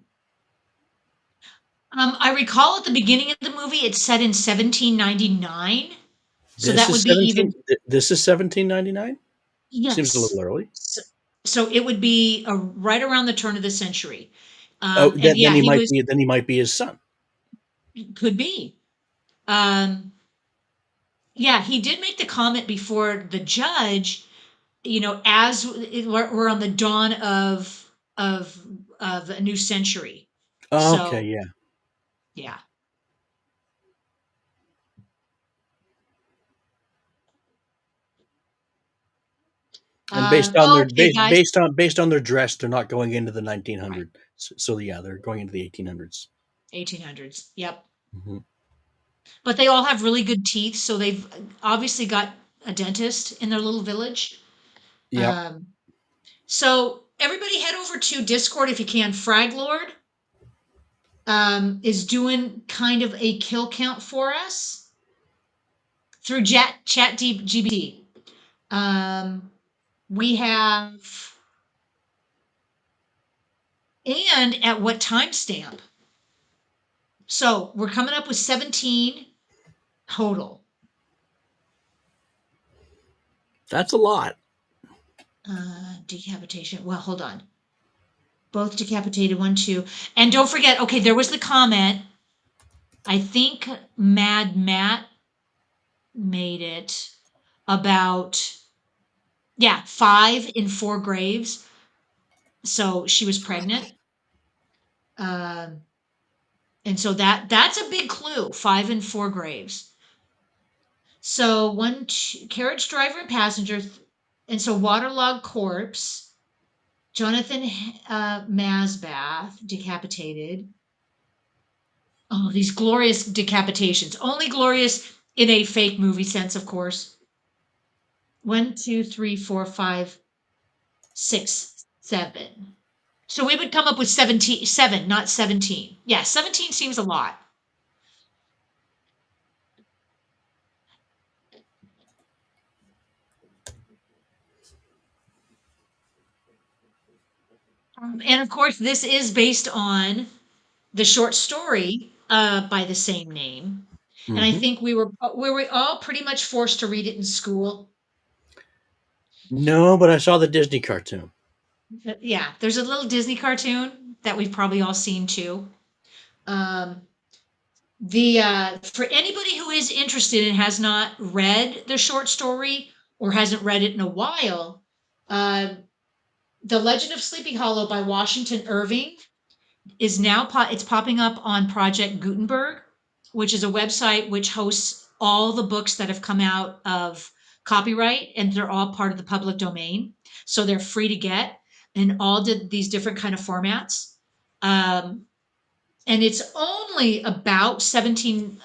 I recall at the beginning of the movie, it's set in 1799, so This that is would be 17. even This is 1799. Seems a yes. little early. So it would be right around the turn of the century, Oh, and then yeah, he was he might be his son. could be. Um, yeah, he did make the comment before the judge, as we're on the dawn of of a new century. Oh, okay, So yeah. yeah. And based on their Okay, guys. based on their dress, they're not going into the Right. 1900s. So yeah, they're going into the 1800s. 1800s. Yep. Mm-hmm. But they all have really good teeth, so they've obviously got a dentist in their little village. Yep. Um, so everybody head over to Discord if you can. Frag Lord is doing kind of a kill count for us through ChatGPT. We have, and at what timestamp? So we're coming up with 17 total. That's a lot. Decapitation. Well, hold on. Both decapitated, 1, 2. And don't forget, okay, there was the comment. I think Mad Matt made it about, 5 in 4 graves. So she was pregnant. And so that's a big clue, 5 in 4 graves. So 1, 2, carriage driver and passenger, and so waterlogged corpse, Jonathan Masbath decapitated. Oh, these glorious decapitations. Only glorious in a fake movie sense, of course. 1, 2, 3, 4, 5, 6, 7. So we would come up with 7, not 17. Yeah, 17 seems a lot. And of course, this is based on the short story by the same name. And I think we were all pretty much forced to read it in school. No, but I saw the Disney cartoon. Yeah, there's a little Disney cartoon that we've probably all seen too. For anybody who is interested and has not read the short story or hasn't read it in a while, The Legend of Sleepy Hollow by Washington Irving is now it's popping up on Project Gutenberg, which is a website which hosts all the books that have come out of copyright, and they're all part of the public domain. So they're free to get in all these different kind of formats. And it's only about 17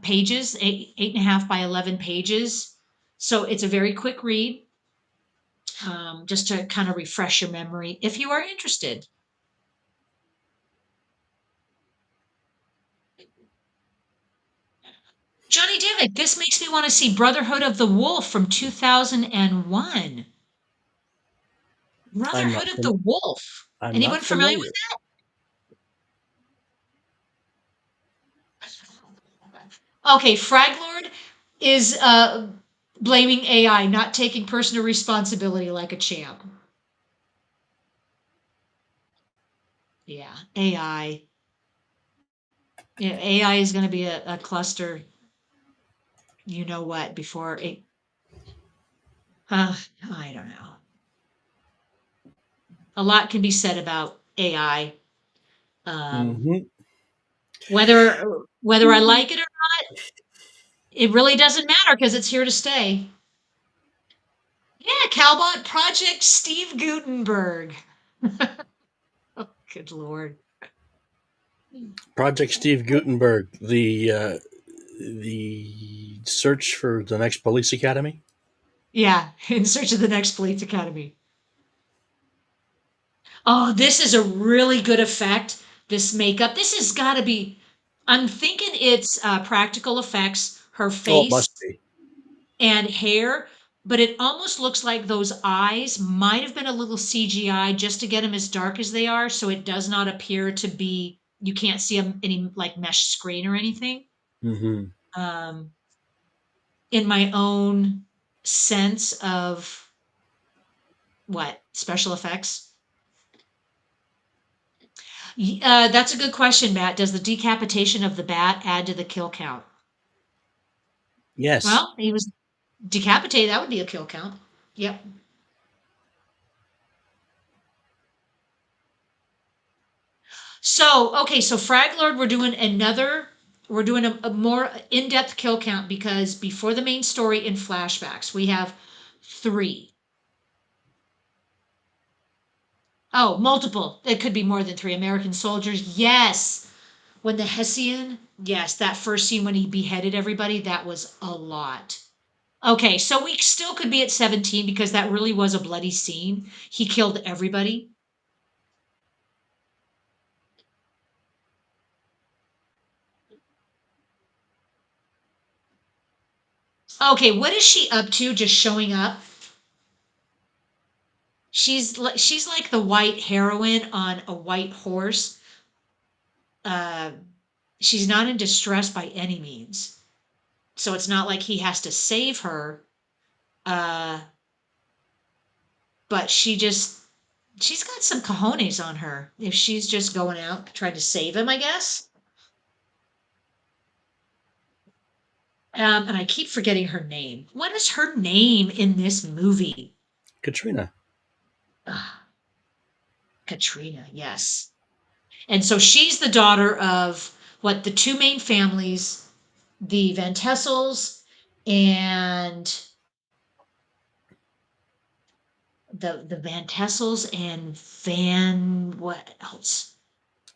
pages, 8.5 by 11 pages. So it's a very quick read, just to kind of refresh your memory if you are interested. Johnny David, this makes me want to see Brotherhood of the Wolf from 2001. Brotherhood of the Wolf. I'm Anyone not familiar with that? Okay, Fraglord is blaming AI, not taking personal responsibility like a champ. Yeah, AI. Yeah, AI is going to be a cluster, you know what, before it. I don't know. A lot can be said about AI. Whether I like it or not, it really doesn't matter because it's here to stay. Yeah, Calbot Project Steve Gutenberg. Oh, good Lord. Project Steve Gutenberg, the search for the next police academy. Yeah, in search of the next police academy. Oh, this is a really good effect. This makeup. This has got to be. I'm thinking it's practical effects. Her Oh, it must face be. and hair, but it almost looks like those eyes might have been a little CGI just to get them as dark as they are, so it does not appear to be. You can't see them any like mesh screen or anything. Um, in my own sense of what special effects. That's a good question, Matt. Does the decapitation of the bat add to the kill count? Yes. Well, he was decapitated. That would be a kill count. Yep. So, okay, so Frag Lord, we're doing a more in-depth kill count because before the main story in flashbacks, we have 3. Oh, multiple. It could be more than 3 American soldiers. Yes. When the Hessian, yes, that first scene when he beheaded everybody, that was a lot. Okay, so we still could be at 17 because that really was a bloody scene. He killed everybody. Okay, what is she up to just showing up? She's like the white heroine on a white horse. Uh, she's not in distress by any means. So it's not like he has to save her. Uh, but she's got some cojones on her if she's just going out trying to save him, I guess. And I keep forgetting her name. What is her name in this movie? Katrina. Ah, Katrina, yes. And so she's the daughter of what the two main families, the Van Tessels and the Van Tessels and Van what else?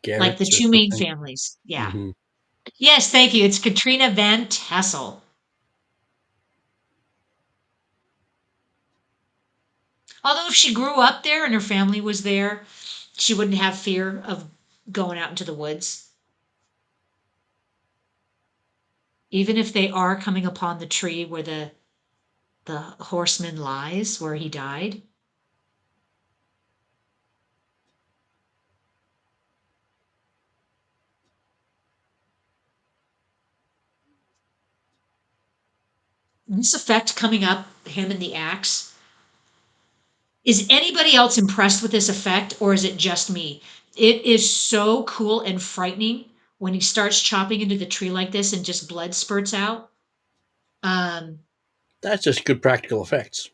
Like the Garrett's or two main something. families. Yeah. Hmm. Yes, thank you. It's Katrina Van Tassel. Although if she grew up there and her family was there, she wouldn't have fear of going out into the woods. Even if they are coming upon the tree where the horseman lies, where he died. This effect coming up, him and the axe. Is anybody else impressed with this effect or is it just me? It is so cool and frightening when he starts chopping into the tree like this and just blood spurts out. Um, That's just good practical effects.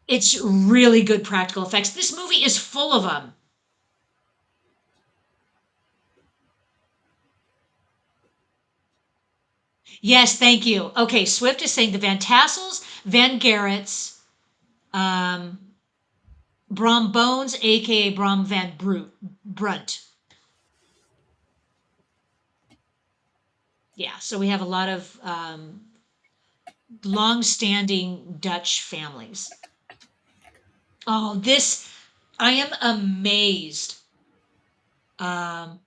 it's really good practical effects. This movie is full of them. Yes, thank you. Okay, Swift is saying the Van Tassels, Van Garrett's, um, Brom Bones, aka Brom Van Brunt. Yeah, so we have a lot of long-standing Dutch families. Oh, this I am amazed um,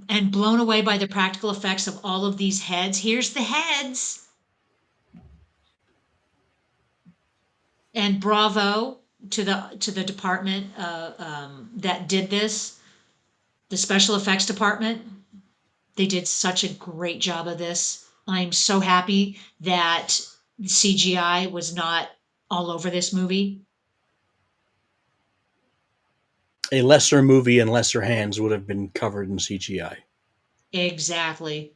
and blown away by the practical effects of all of these heads. Here's the heads, and bravo to the department that did this, the special effects department. They did such a great job of this. I'm so happy that CGI was not all over this movie. A lesser movie and lesser hands would have been covered in CGI. Exactly.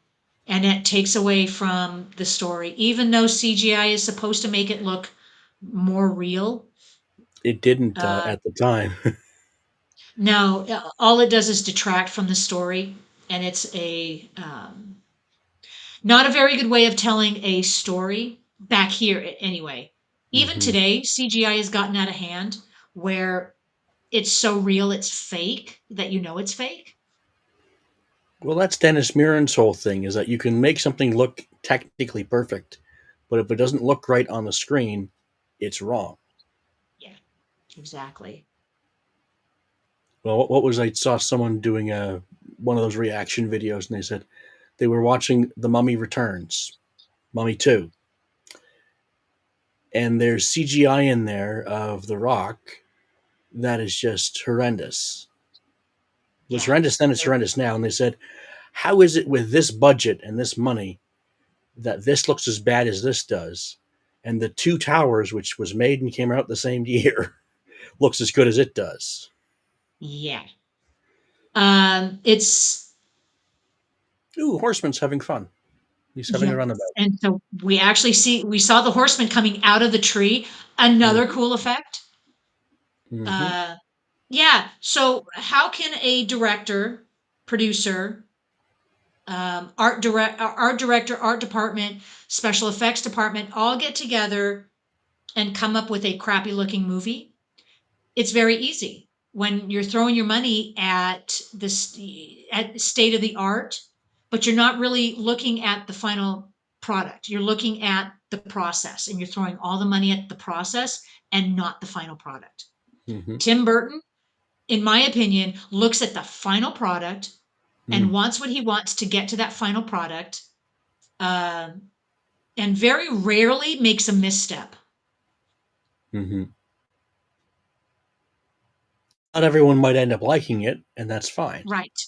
And it takes away from the story. Even though CGI is supposed to make it look more real, It didn't uh, at the time. no, all it does is detract from the story. And it's not a very good way of telling a story back here, anyway. Even Hmm. today, CGI has gotten out of hand where it's so real it's fake that you know it's fake. Well, that's Dennis Muren's whole thing is that you can make something look technically perfect, but if it doesn't look right on the screen, it's wrong. Yeah, exactly. Well, what was I saw someone doing a one of those reaction videos, and they said they were watching The Mummy Returns, Mummy 2, and there's CGI in there of The Rock that is just horrendous. It was Yeah. horrendous then, it's horrendous now. And they said, how is it with this budget and this money that this looks as bad as this does? And the Two Towers, which was made and came out the same year, looks as good as it does. Yeah. It's Ooh, Horseman's having fun. He's having a Yeah. runabout. And so we saw the horseman coming out of the tree. Another cool effect. Mm-hmm. Uh, yeah. So how can a director, producer, art director, art department, special effects department all get together and come up with a crappy looking movie? It's very easy when you're throwing your money at at state of the art, but you're not really looking at the final product. You're looking at the process and you're throwing all the money at the process and not the final product. Mm-hmm. Tim Burton, in my opinion, looks at the final product and Mm. wants what he wants to get to that final product. Um, and very rarely makes a misstep. Mm-hmm. Not everyone might end up liking it, and that's fine. Right.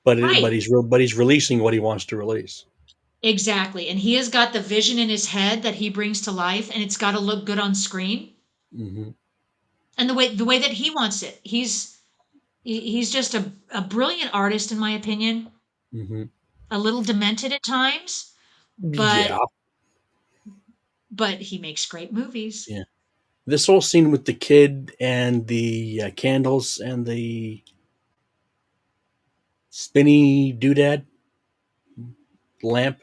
But Right. he's releasing what he wants to release. Exactly. And he has got the vision in his head that he brings to life, and it's got to look good on screen. Mm-hmm. And the way that he wants it. He's just a brilliant artist in my opinion. Mm-hmm. A little demented at times, Yeah, but he makes great movies. yeah. This whole scene with the kid and the candles and the spinny doodad lamp,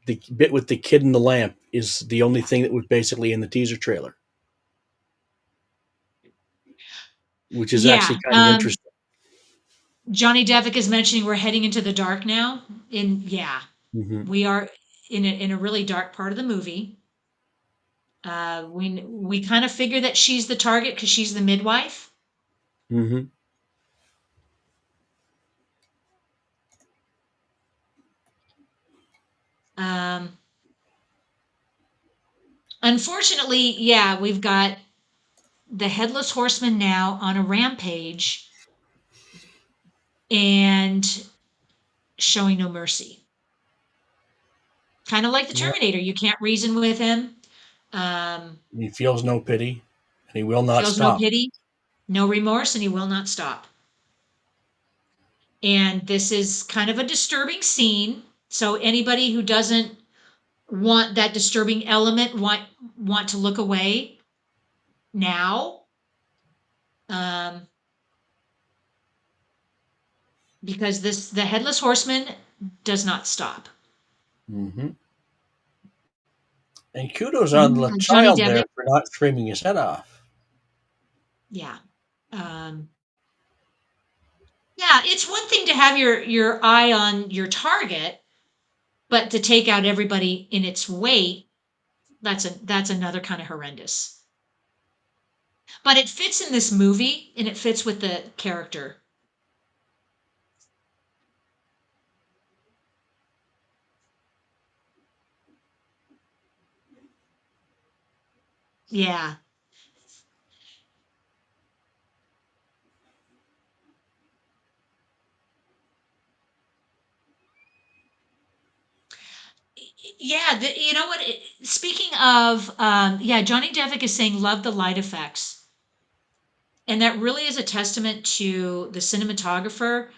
the bit with the kid and the lamp is the only thing that was basically in the teaser trailer, which is Yeah. actually kind of interesting. Johnny Devick is mentioning we're heading into the dark now. Yeah, Mm-hmm. we are in a really dark part of the movie. We kind of figure that she's the target because she's the midwife. Mm-hmm. Um, Unfortunately, yeah, we've got the headless horseman now on a rampage and showing no mercy. Kind of like the Yeah. Terminator, you can't reason with him. Um, He feels no pity, and he will not Feels no stop. pity, no remorse, and he will not stop. And this is kind of a disturbing scene. So anybody who doesn't want that disturbing element want to look away now, um, because the headless horseman does not stop. Mm-hmm. And kudos on the Yeah, Johnny child there Devitt. for not screaming his head off. Yeah. Um, yeah, it's one thing to have your eye on your target, but to take out everybody in its weight, that's another kind of horrendous. But it fits in this movie and it fits with the character. Yeah. Yeah, you know what? Speaking of, yeah, Johnny Devick is saying love the light effects. And that really is a testament to the cinematographer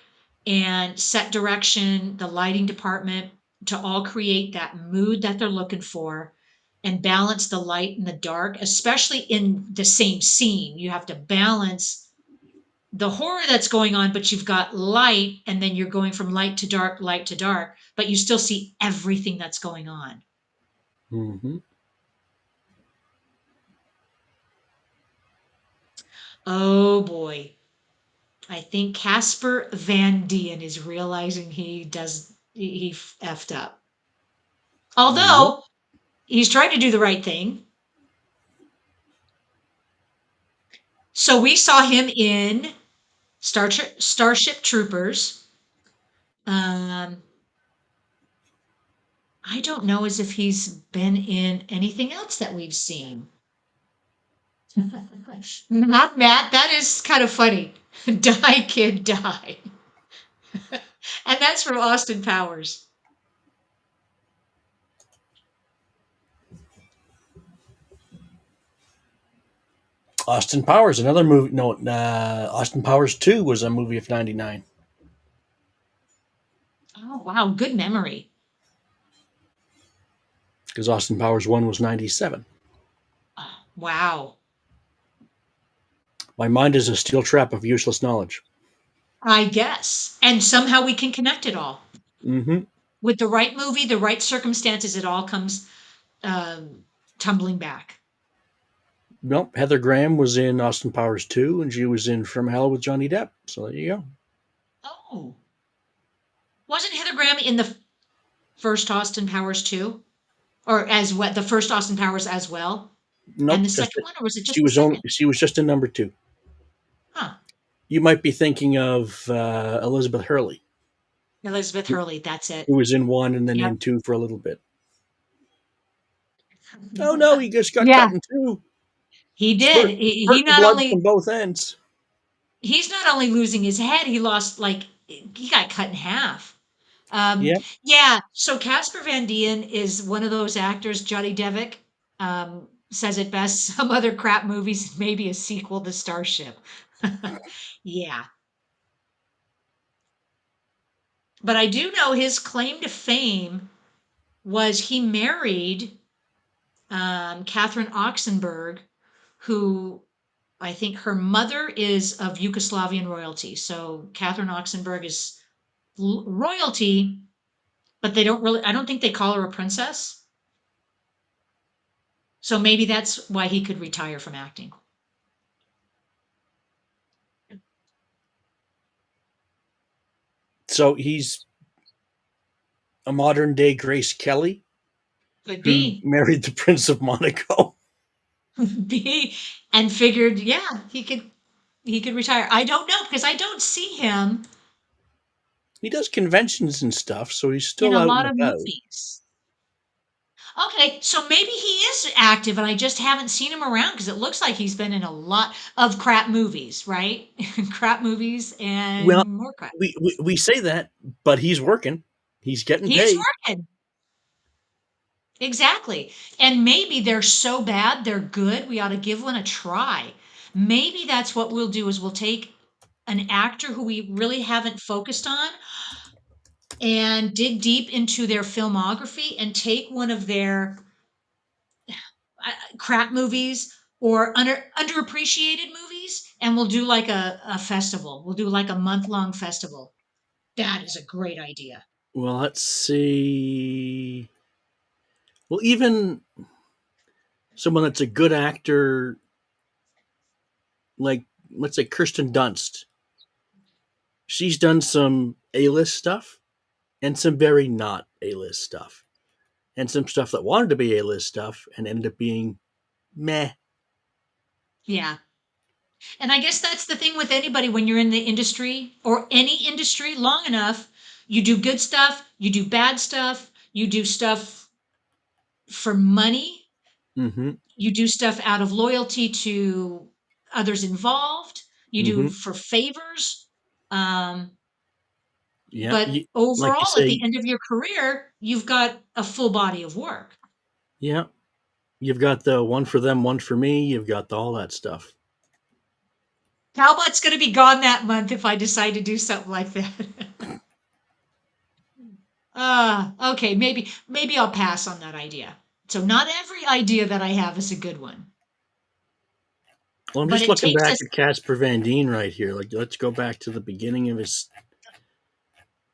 and set direction, the lighting department to all create that mood that they're looking for and balance the light and the dark, especially in the same scene. You have to balance the horror that's going on, but you've got light, and then you're going from light to dark, but you still see everything that's going on. Mm-hmm. Oh boy. I think Casper Van Dien is realizing he effed up. Yep. Although he's trying to do the right thing. So we saw him in Starship Troopers. Um, I don't know as if he's been in anything else that we've seen. Not Matt. That is kind of funny. Die, kid, die. And that's from Austin Powers. Austin Powers, another movie. No, Austin Powers 2 was a movie of '99 Oh, wow. Good memory. because Austin Powers 1 was '97. Oh, wow. My mind is a steel trap of useless knowledge. I guess. And somehow we can connect it all. Mm-hmm. With the right movie, the right circumstances, it all comes um, tumbling back. Well, Heather Graham was in Austin Powers 2, and she was in From Hell with Johnny Depp. So there you go. Oh, wasn't Heather Graham in the first Austin Powers too, or as what the first Austin Powers as well, and Nope, the just second one, or was it she just the was only second? she was just in number 2. Huh. You might be thinking of Elizabeth Hurley, Elizabeth who Hurley. That's it. who was in 1 and then Yep. in 2 for a little bit. Oh no, he just got Yeah, cut in two. he did. He Spurting not blood only from both ends. he's not only losing his head, he lost like he got cut in half. Yeah. Yeah, so Casper Van Dien is one of those actors, Johnny Devick says it best, some other crap movies, maybe a sequel to Starship. Yeah. But I do know his claim to fame was he married Catherine Oxenberg, who I think her mother is of Yugoslavian royalty. So Catherine Oxenberg is royalty, but they don't really, I don't think they call her a princess. So maybe that's why he could retire from acting. So he's a modern day Grace Kelly Could who be. married the Prince of Monaco. Be and figured, yeah, he could retire. I don't know because I don't see him He does conventions and stuff, so he's in still a out lot and of about. movies. Okay, so maybe he is active and I just haven't seen him around because it looks like he's been in a lot of crap movies, right? Crap movies Well, and more crap movies. we say that, but he's working. He's getting He is paid. working. Exactly. And maybe they're so bad, they're good. We ought to give one a try. Maybe that's what we'll do is we'll take an actor who we really haven't focused on and dig deep into their filmography and take one of their crap movies or underappreciated movies and we'll do like a festival. We'll do like a month-long festival. That is a great idea. Well, let's see. Well, even someone that's a good actor, like let's say Kirsten Dunst, she's done some A-list stuff and some very not A-list stuff, and some stuff that wanted to be A-list stuff and ended up being meh. Yeah. And I guess that's the thing with anybody when you're in the industry or any industry long enough, you do good stuff, you do bad stuff, you do stuff for money, Mm-hmm. you do stuff out of loyalty to others involved, you do Mm-hmm. for favors. Um, Yeah. but Like you overall, at the say, end of your career, you've got a full body of work. yeah, you've got the one for them, one for me. You've got all that stuff. Talbot's going to be gone that month if I decide to do something like that. Okay, maybe I'll pass on that idea. So not every idea that I have is a good one, Well, I'm but just it looking takes back us. at Casper Van Dien right here. Like, let's go back to the beginning of his.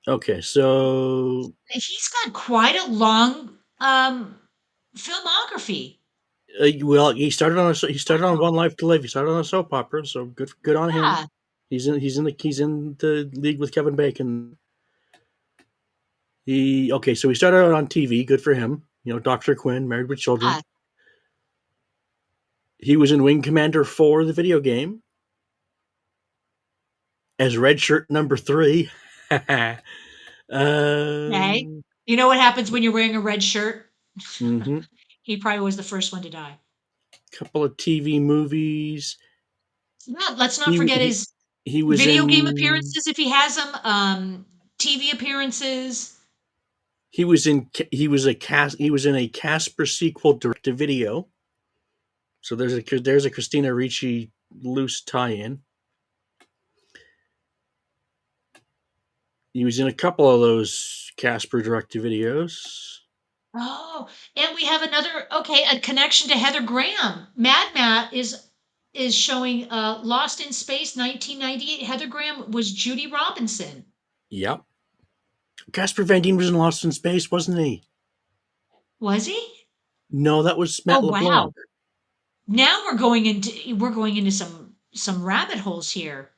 Okay, so He's got quite a long filmography. well, he started on One Life to Live. He started on a soap opera, so good on him. Yeah, He's in the league with Kevin Bacon. So he started out on TV. Good for him. You know, Doctor Quinn, Married with Children. yeah. He was in Wing Commander 4, the video game, as Red Shirt number 3. um, Okay. You know what happens when you're wearing a red shirt? mm-hmm. He probably was the first one to die. Couple of TV movies. Yeah, let's not He forget he his he was video game in appearances if he has them. TV appearances. he was in a Casper sequel direct to video. So there's a Christina Ricci loose tie-in. He was in a couple of those Casper direct to videos. Oh, and we have another, okay, a connection to Heather Graham. Mad Matt is showing Lost in Space 1998. Heather Graham was Judy Robinson. Yep. Casper Van Dien was in Lost in Space, wasn't he? Was he? No, that was Oh Matt wow. LeBlanc. Now we're going into some rabbit holes here.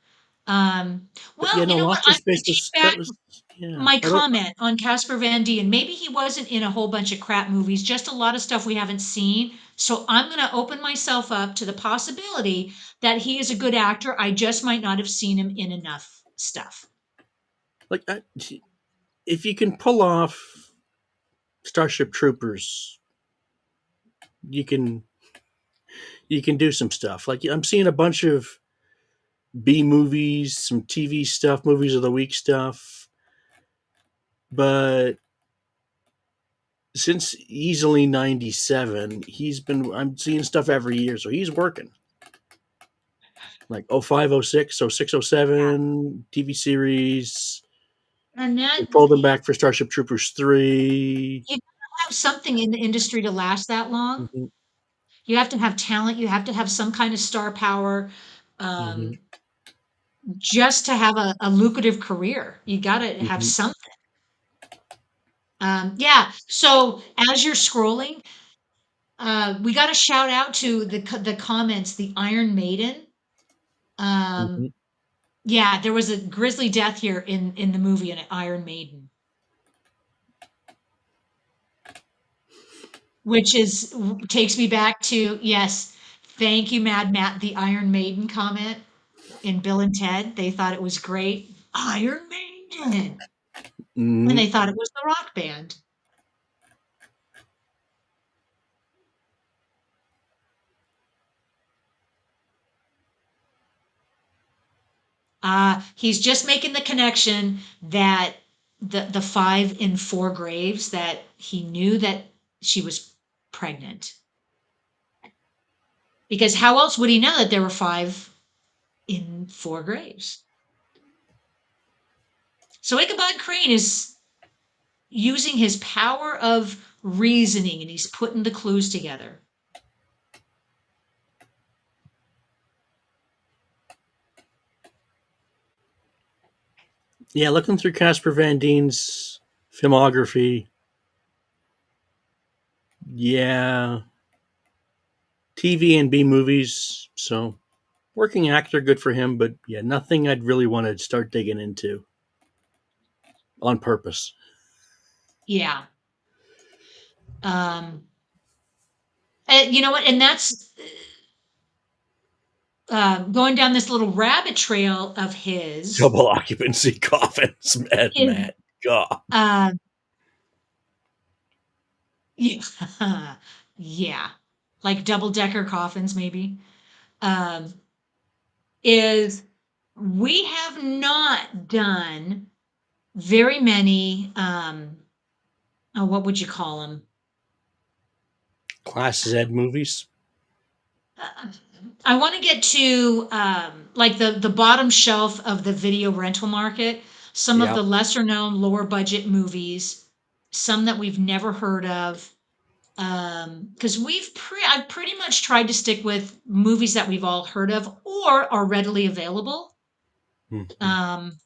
But yeah, Well, you no, know what? Lost in I'm Space going to take that back was yeah. my I don't comment on Casper Van Dien. Maybe he wasn't in a whole bunch of crap movies, just a lot of stuff we haven't seen. So I'm going to open myself up to the possibility that he is a good actor. I just might not have seen him in enough stuff. like if you can pull off Starship Troopers, you can do some stuff. Like I'm seeing a bunch of B movies, some TV stuff, movies of the week stuff. But since easily 97, I'm seeing stuff every year, so he's working. Like 05, 06, 06, Yeah. 07, TV series. And They that pulled him back for Starship Troopers 3. you gotta have something in the industry to last that long. Mm-hmm, You have to have talent, you have to have some kind of star power, mm-hmm, um, just to have a lucrative career. You gotta have mm-hmm, something. Yeah, so as you're scrolling, we gotta shout out to the comments, the Iron Maiden. mm-hmm. Um, yeah, there was a grisly death here in the movie in Iron Maiden, which is takes me back to, yes, thank you, Mad Matt, the Iron Maiden comment in Bill and Ted. They thought it was great. Iron Maiden. And Mm-hmm. they thought it was the rock band. He's just making the connection that the five in four graves, that he knew that she was pregnant. Because how else would he know that there were five in four graves? So Ichabod Crane is using his power of reasoning and he's putting the clues together. Yeah, looking through Casper Van Dien's filmography, yeah, TV and B movies. So working actor, good for him. But yeah, nothing I'd really want to start digging into on purpose. Yeah. Um, and you know what? And that's going down this little rabbit trail of his Double occupancy coffins, Mad is Matt. God. uh, yeah, yeah, like double decker coffins, maybe. Um, is we have not done very many. Oh, what would you call them? Class Z movies. I want to get to like the bottom shelf of the video rental market. Some of Yeah. the lesser known, lower budget movies, some that we've never heard of. Because I've pretty much tried to stick with movies that we've all heard of or are readily available. Mm-hmm. Um,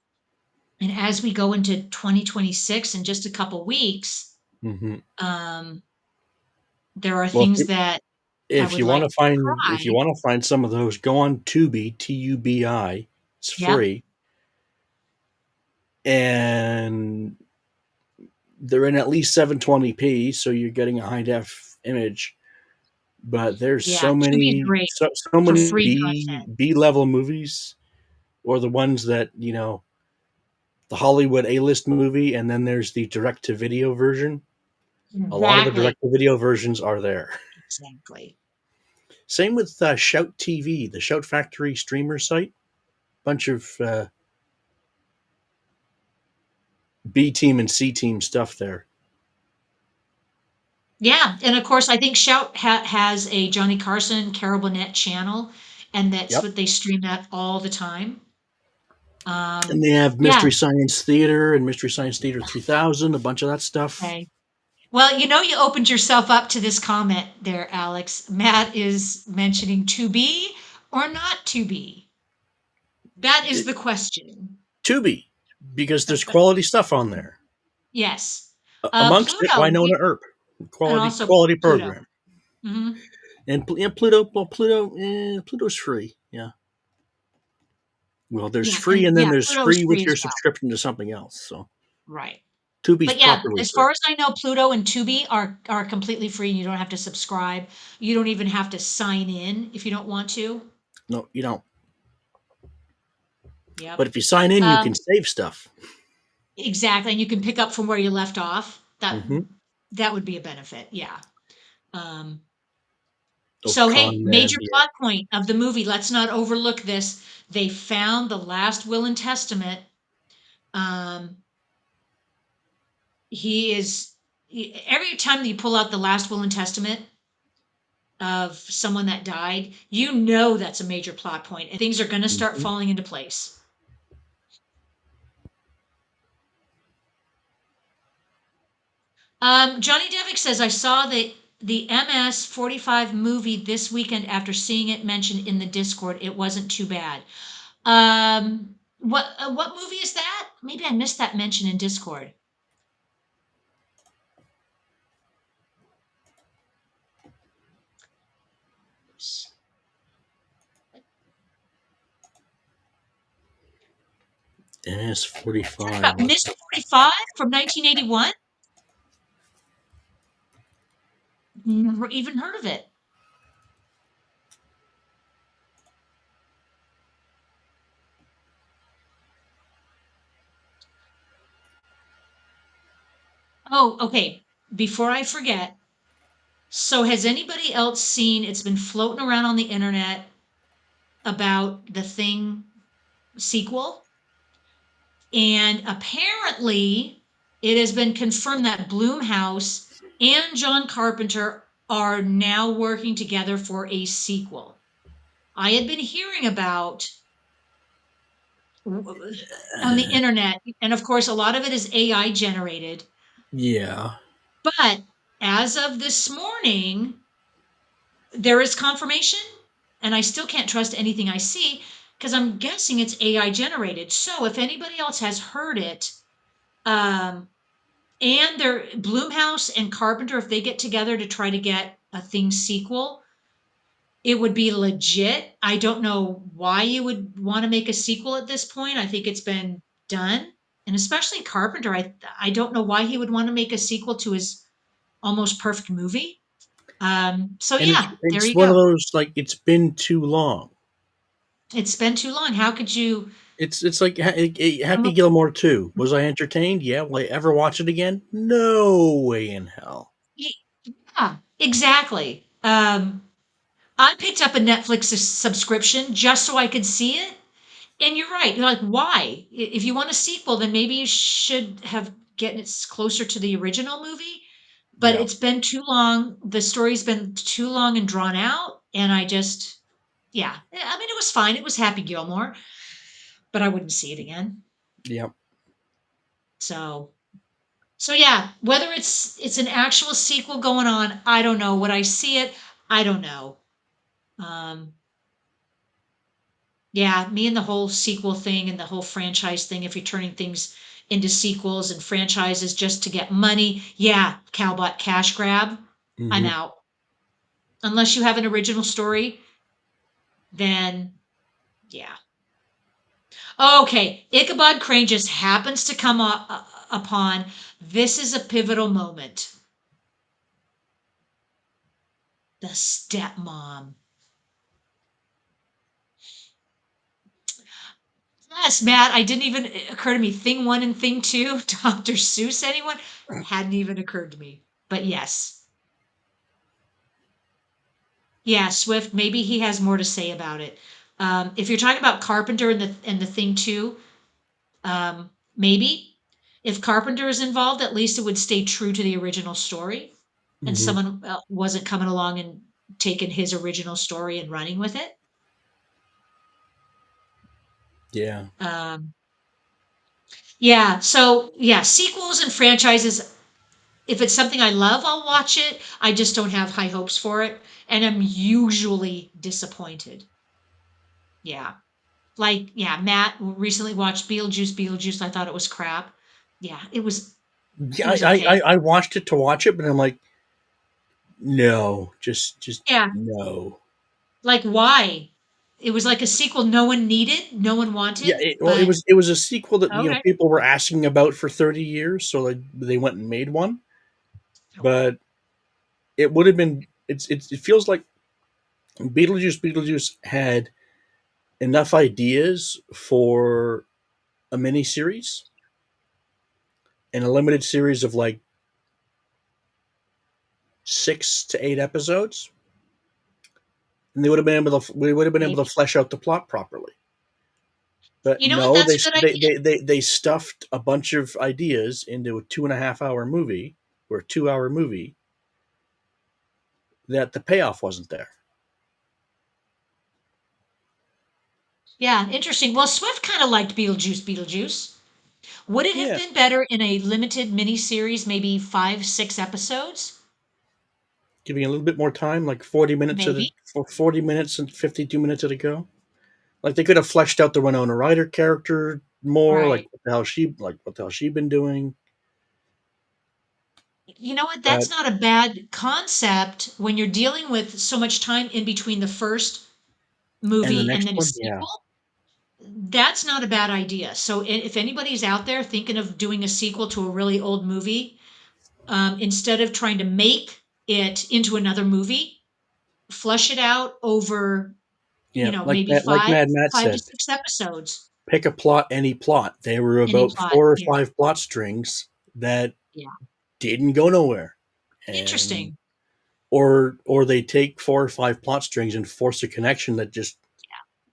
and as we go into 2026 in just a couple weeks, Mm-hmm. um, there are Well, things that I if would you want like to to find try. some of those, go on Tubi, Tubi. It's Yep. free, and they're in at least 720p, so you're getting a high def image. But there's Yeah. Tubi is great so for many free content. B level movies, or the ones that the Hollywood A list movie, and then there's the direct to video version. A lot of the Exactly. direct to video versions are there. Exactly. Same with Shout TV, the Shout Factory streamer site. Bunch of B team and C team stuff there. Yeah, and of course, I think Shout has a Johnny Carson, Carol Burnett channel, and that's Yep. what they stream that all the time. And they have Yeah. Mystery Science Theater and Mystery Science Theater 3000, a bunch of that stuff. Okay. Well, you opened yourself up to this comment there, Alex. Matt is mentioning to be or not to be. That is It, the question. Tubi, because there's quality stuff on there. Yes. Amongst it, Pluto, Winona Earp, and also quality Pluto. program. Hmm. And Pluto, well, Pluto's free. Yeah. Well, there's Yeah, free, and and then yeah, there's Pluto is free free with as your well. subscription to something else. So Right. Tubi's But yeah, properly as free. far as I know, Pluto and Tubi are completely free. You don't have to subscribe. You don't even have to sign in if you don't want to. No, you don't. Yep. But if you sign in, you can Um, save stuff. exactly. And you can pick up from where you left off. That Hmm. that would be a benefit. Yeah. Um, Oh, So, hey, con man. major Yeah. plot point of the movie. Let's not overlook this. They found the last will and testament. Um, every time you pull out the last will and testament of someone that died, you know that's a major plot point, and things are going to start Mhm. falling into place. Johnny Devick says, I saw the MS-45 movie this weekend after seeing it mentioned in the Discord. It wasn't too bad. What movie is that? Maybe I missed that mention in Discord. NS Talking 45. about Miss 45 from 1981? Never even heard of it. Oh, okay. Before I forget, so has anybody else seen, it's been floating around on the internet about the Thing sequel? And apparently, it has been confirmed that Blumhouse and John Carpenter are now working together for a sequel. I had been hearing about on the internet, and of course, a lot of it is AI generated. Yeah. But as of this morning, there is confirmation, and I still can't trust anything I see because I'm guessing it's AI generated. So if anybody else has heard it, um, and they're Bloomhouse and Carpenter, if they get together to try to get a Thing sequel, it would be legit. I don't know why you would want to make a sequel at this point. I think it's been done. And especially Carpenter, I don't know why he would want to make a sequel to his almost perfect movie. So And yeah, there it's you one of go. those, like, it's been too long. It's been too long. How could you It's like come Happy up? Gilmore 2. Was I entertained? Yeah. Will I ever watch it again? No way in hell. Yeah, exactly. I picked up a Netflix subscription just so I could see it. And you're right. You're like, why? If you want a sequel, then maybe you should have getting it closer to the original movie. But Yeah. it's been too long. The story's been too long and drawn out. And I just, yeah. I mean, it was fine. It was Happy Gilmore, but I wouldn't see it again. Yeah. So, so yeah. Whether it's an actual sequel going on, I don't know. Would I see it? I don't know. Um, Yeah, me and the whole sequel thing and the whole franchise thing, if you're turning things into sequels and franchises just to get money, yeah, Cowbot cash grab, I'm Hmm. out. Unless you have an original story, then yeah. Okay, Ichabod Crane just happens to come upon. This is a pivotal moment. The stepmom. Yes, Matt, I didn't even occur to me. Thing one and thing two, Dr. Seuss, anyone? Hadn't even occurred to me. But yes. Yeah, Swift, maybe he has more to say about it. If you're talking about Carpenter and the thing too, maybe if Carpenter is involved, at least it would stay true to the original story, and Hmm. someone wasn't coming along and taking his original story and running with it. Yeah. Um, yeah, so yeah, sequels and franchises. If it's something I love, I'll watch it. I just don't have high hopes for it, and I'm usually disappointed. Yeah. Like, yeah, Matt recently watched Beetlejuice. Beetlejuice, I thought it was crap. Yeah, it Yeah. was okay. I watched it to watch it, but I'm like, no, just Yeah, no. like why? It was like a sequel no one needed, no one Yeah. wanted, Well, but it was a sequel that okay. people were asking about for 30 years, so they went and made one. But it would have been. It feels like Beetlejuice had enough ideas for a mini series and a limited series of like 6 to 8 episodes. and they would have been able to we would have been able Maybe. to flesh out the plot properly. But You know what? no, That's a good idea. they stuffed a bunch of ideas into a 2.5 hour movie or a 2 hour movie that the payoff wasn't there. Yeah, interesting. Well, Swift kind of liked Beetlejuice, Beetlejuice. Would it have Yeah, been better in a limited miniseries, maybe 5, 6 episodes? giving a little bit more time, like 40 minutes at a, Maybe. 40 minutes and 52 minutes at a go. Like they could have fleshed out the Winona Ryder character more. Right. What the hell she been doing? You know what? But That's not a bad concept when you're dealing with so much time in between the first and the movie and next then a one, yeah. sequel. That's not a bad idea. So if anybody's out there thinking of doing a sequel to a really old movie, instead of trying to make it into another movie, flush it out over, Yeah, maybe Like five, Mad Matt five to said, six episodes. pick a plot, any plot. There were Any about plot. four or Yeah. five plot strings that Yeah. didn't go nowhere, and Interesting. or they take 4 or 5 plot strings and force a connection that just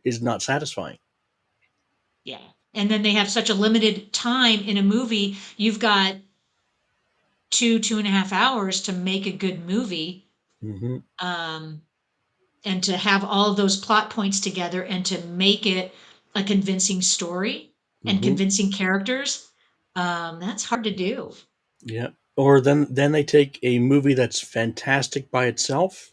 is not satisfying. Yeah. And then they have such a limited time in a movie. You've got 2.5 hours to make a good movie. Hmm. Um, and to have all of those plot points together and to make it a convincing story and Hmm. convincing characters, that's hard to do. Yeah. Or then they take a movie that's fantastic by itself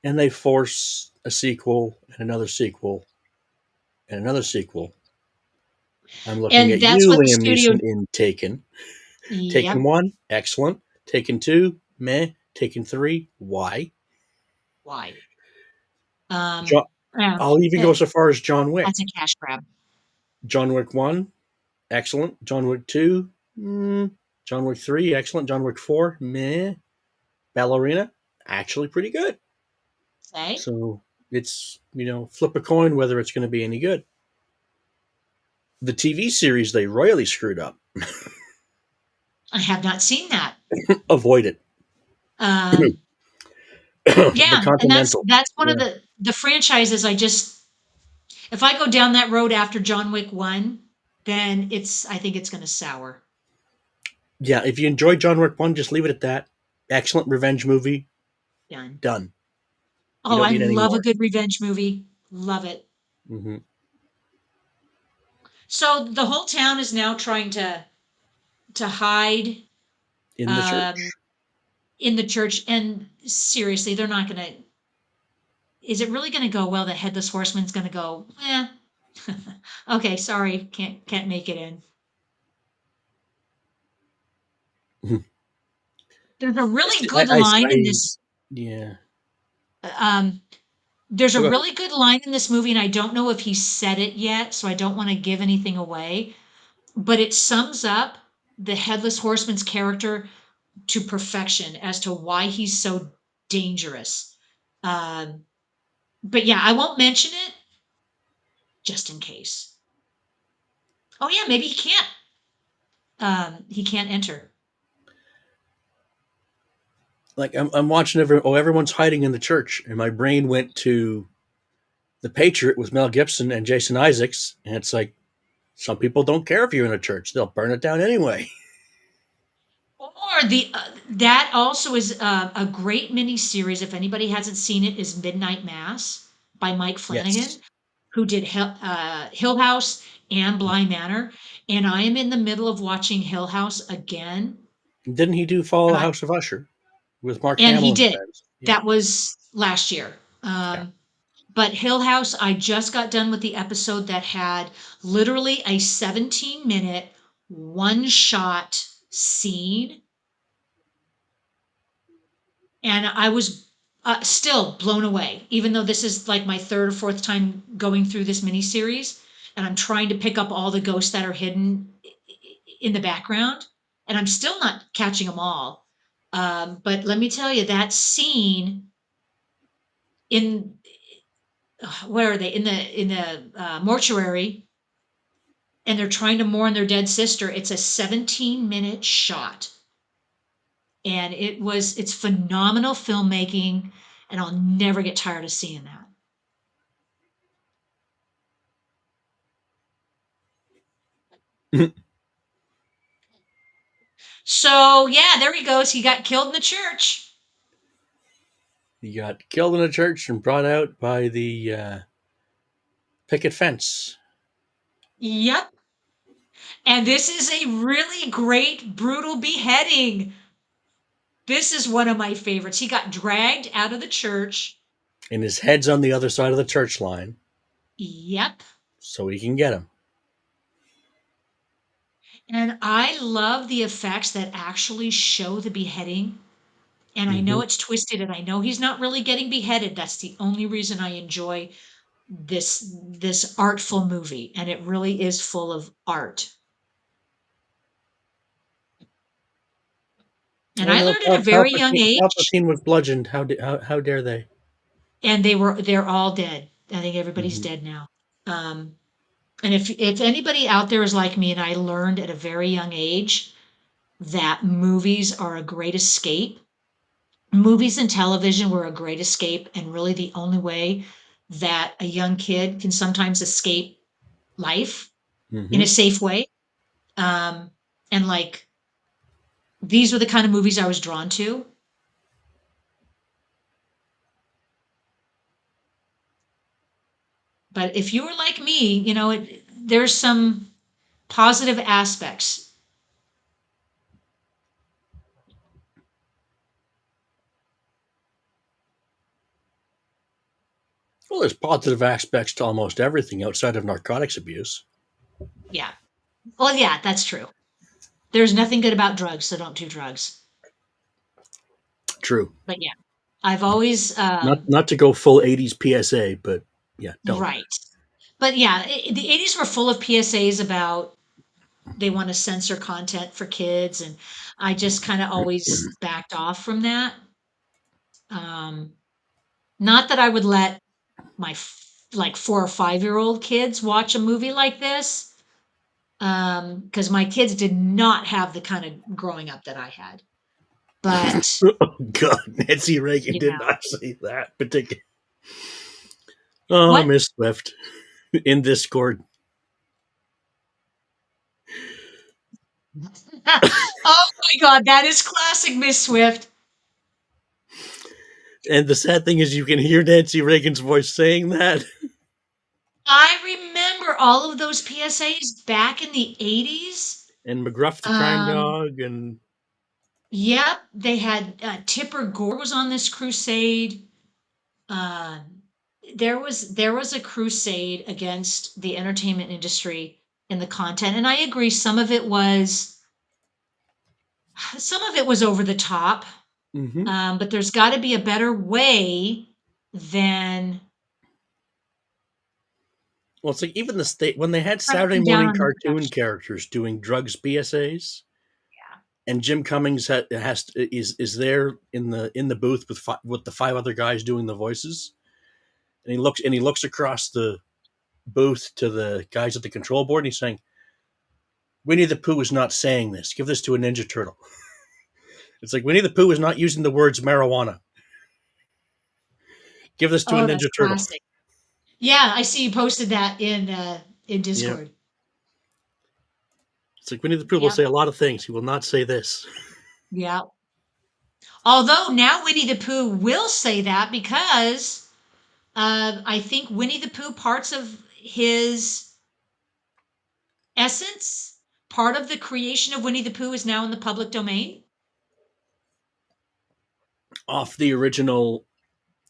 and they force a sequel and another sequel and another sequel. I'm looking And at that's you, what the Liam studio. Neeson, in Taken. Taken Yep. 1, excellent. Taken 2, meh. Taken 3, why? Why? Jo- Yeah, I'll even go eh, so far as John that's a Wick. cash grab. John Wick 1, excellent. John Wick 2, John Wick 3, excellent. John Wick 4, meh. Ballerina, actually pretty good. Say, So it's, flip a coin whether it's going to be any good. The TV series, they royally screwed up. I have not seen that. Avoid it. Um, The yeah, and that's Continental. that's one of Yeah. the franchises I just if I go down that road after John Wick 1, then I think it's gonna sour. Yeah, if you enjoy John Wick 1, just leave it at that. Excellent revenge movie. Done. Done. You Oh, don't I need any love a more. good revenge movie. Love it. Hmm. So the whole town is now trying to hide In the um, church. in the church, and seriously, they're not gonna. Is it really gonna go well? The headless horseman's gonna go, okay, sorry, can't make it in. Mhm. There's a I, really st- good line in I this. yeah. Um, there's a Go ahead. really good line in this movie, and I don't know if he said it yet, so I don't want to give anything away. But it sums up the headless horseman's character to perfection as to why he's so dangerous. Um, but yeah, I won't mention it just in case. Oh yeah, maybe he can't. He can't enter. Like I'm watching everyone's hiding in the church, and my brain went to The Patriot with Mel Gibson and Jason Isaacs, and it's like some people don't care if you're in a church; they'll burn it down anyway. Or the that also is a great mini series. If anybody hasn't seen it, is Midnight Mass by Mike Yes. Flanagan, who did Hill House and Bly Manor. And I am in the middle of watching Hill House again, Didn't he do Follow and the House of Usher with Mark he Hamill and did. friends? Yeah. That was last year. Yeah. But Hill House, I just got done with the episode that had literally a 17-minute one shot scene. And I was still blown away, even though this is like my third or fourth time going through this miniseries. And I'm trying to pick up all the ghosts that are hidden in the background. And I'm still not catching them all. But let me tell you, that scene in where are they in the mortuary, and they're trying to mourn their dead sister. It's a 17-minute shot, and it's phenomenal filmmaking. and I'll never get tired of seeing that. So yeah, there he goes. He got killed in the church. He got killed in a church and brought out by the picket fence. Yep. And this is a really great, brutal beheading. This is one of my favorites. He got dragged out of the church. And his head's on the other side of the church line, Yep. so he can get him. And I love the effects that actually show the beheading. And I know Mm-hmm. it's twisted and I know he's not really getting beheaded. That's the only reason I enjoy this artful movie, and it really is full of art. And Oh I no, learned at a very young age, Palpatine was bludgeoned. How dare they? and they're all dead. I think everybody's Mm-hmm. dead now. Um, and if anybody out there is like me, and I learned at a very young age that movies are a great escape. Movies and television were a great escape, and really the only way that a young kid can sometimes escape life in Mm-hmm. a safe way. Um, and like these were the kind of movies I was drawn to. But if you were like me, there's some positive aspects. Well, there's positive aspects to almost everything outside of narcotics abuse. Yeah. Well, yeah, that's true. There's nothing good about drugs, so don't do drugs. True. But yeah, I've always Not to go full '80s PSA, but yeah, don't. right. But yeah, the 80s were full of PSAs about they want to censor content for kids, and I just kind of always backed off from that. Um, Not that I would let my like 4 or 5-year-old kids watch a movie like this, because my kids did not have the kind of growing up that I had. But Oh God, Nancy Reagan you did know not say that particular. Oh, what? Miss Swift in Discord. Oh my God, that is classic, Miss Swift. And the sad thing is, you can hear Nancy Reagan's voice saying that. I remember all of those PSAs back in the 80s. And McGruff the crime Um, dog, and yep, they had Tipper Gore was on this crusade. Uh, there was a crusade against the entertainment industry and the content, and I agree. Some of it was over the top, mm-hmm. but there's got to be a better way than Well, it's like even the state when they had Saturday cracking down morning on the cartoon production. characters doing drugs PSAs, Yeah. and Jim Cummings is there in the booth with the 5 other guys doing the voices, and he looks across the booth to the guys at the control board, and he's saying, "Winnie the Pooh is not saying this. Give this to a Ninja Turtle." It's like Winnie the Pooh is not using the words marijuana. Give this to a Oh, that's Ninja Turtle. classic. Yeah, I see you posted that in Yeah, Discord. it's like Winnie the Pooh will Yep. say a lot of things. He will not say this. Yeah. Although now Winnie the Pooh will say that because I think Winnie the Pooh, parts of his essence, part of the creation of Winnie the Pooh is now in the public domain. Off the original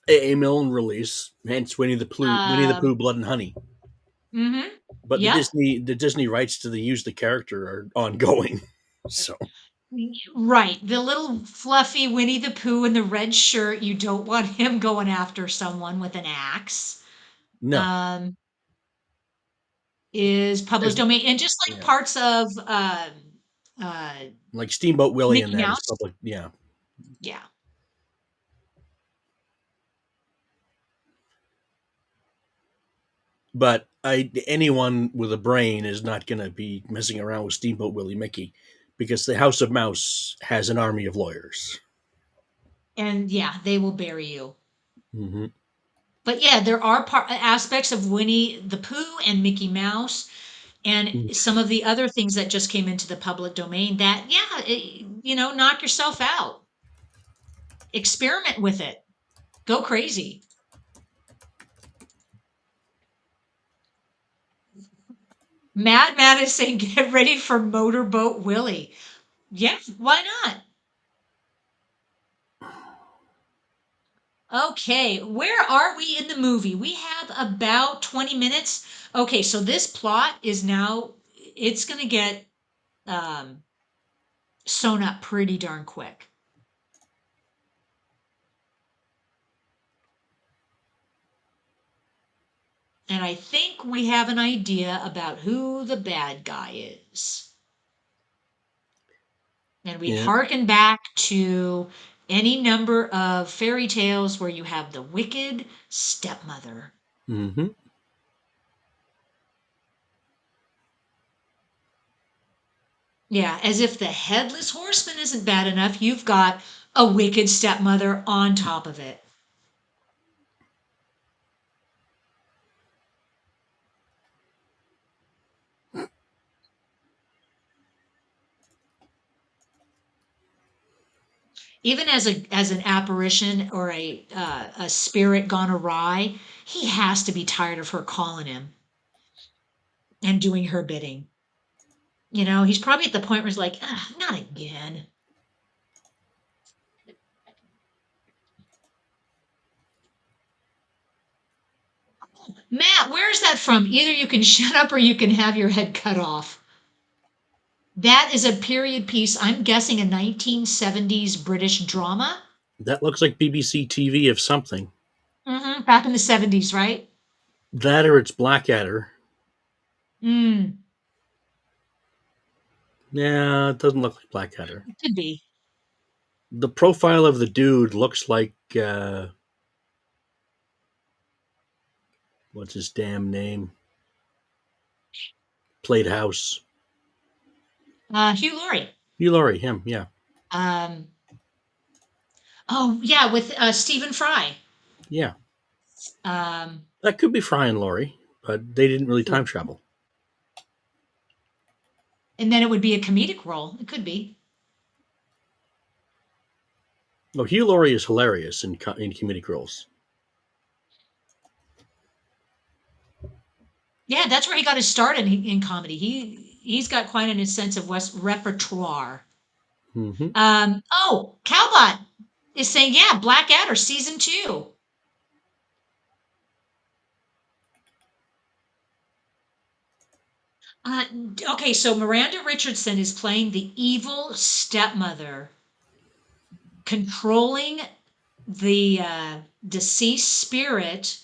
A. Milne release, hence Winnie the Pooh, Um, Blood and Honey. mm-hmm. But the Yep. Disney rights to use the character are ongoing. So Right. The little fluffy Winnie the Pooh in the red shirt, you don't want him going after someone with an axe. no, Um, is public there's domain. And just like yeah, parts of uh, like Steamboat Willie and Mickey that is Mouse. public. Yeah, Yeah. but anyone with a brain is not going to be messing around with Steamboat Willie Mickey because the House of Mouse has an army of lawyers. And yeah, they will bury you. Hmm. But yeah, there are aspects of Winnie the Pooh and Mickey Mouse and some of the other things that just came into the public domain that, yeah, knock yourself out, experiment with it, go crazy. Mad is saying, get ready for Motorboat Willie. Yeah, why not? Okay, where are we in the movie? We have about 20 minutes. Okay, so this plot is now, it's going to get um, sewn up pretty darn quick. And I think we have an idea about who the bad guy is. And we Yeah. harken back to any number of fairy tales where you have the wicked stepmother. Hmm. Yeah, as if the headless horseman isn't bad enough, you've got a wicked stepmother on top of it. Even as an apparition or a spirit gone awry, he has to be tired of her calling him and doing her bidding. He's probably at the point where he's like, not again. Matt, where's that from? Either you can shut up or you can have your head cut off. That is a period piece, I'm guessing a 1970s British drama. That looks like BBC TV of something. Back in the 70s, right? That or it's Blackadder. Mm, Yeah, it doesn't look like Blackadder. it could be. The profile of the dude looks like what's his damn name? Played House. Hugh Laurie. Hugh Laurie, him, yeah. Um, oh, yeah, with Stephen Fry. Yeah. Um, That could be Fry and Laurie, but they didn't really time travel. and then it would be a comedic role. It could be. No, Hugh Laurie is hilarious in comedic roles. Yeah, that's where he got his start in comedy. He's got quite an extensive repertoire. Hmm. Oh, Calbot is saying, yeah, Blackadder season 2. Uh, okay, so Miranda Richardson is playing the evil stepmother, controlling the deceased spirit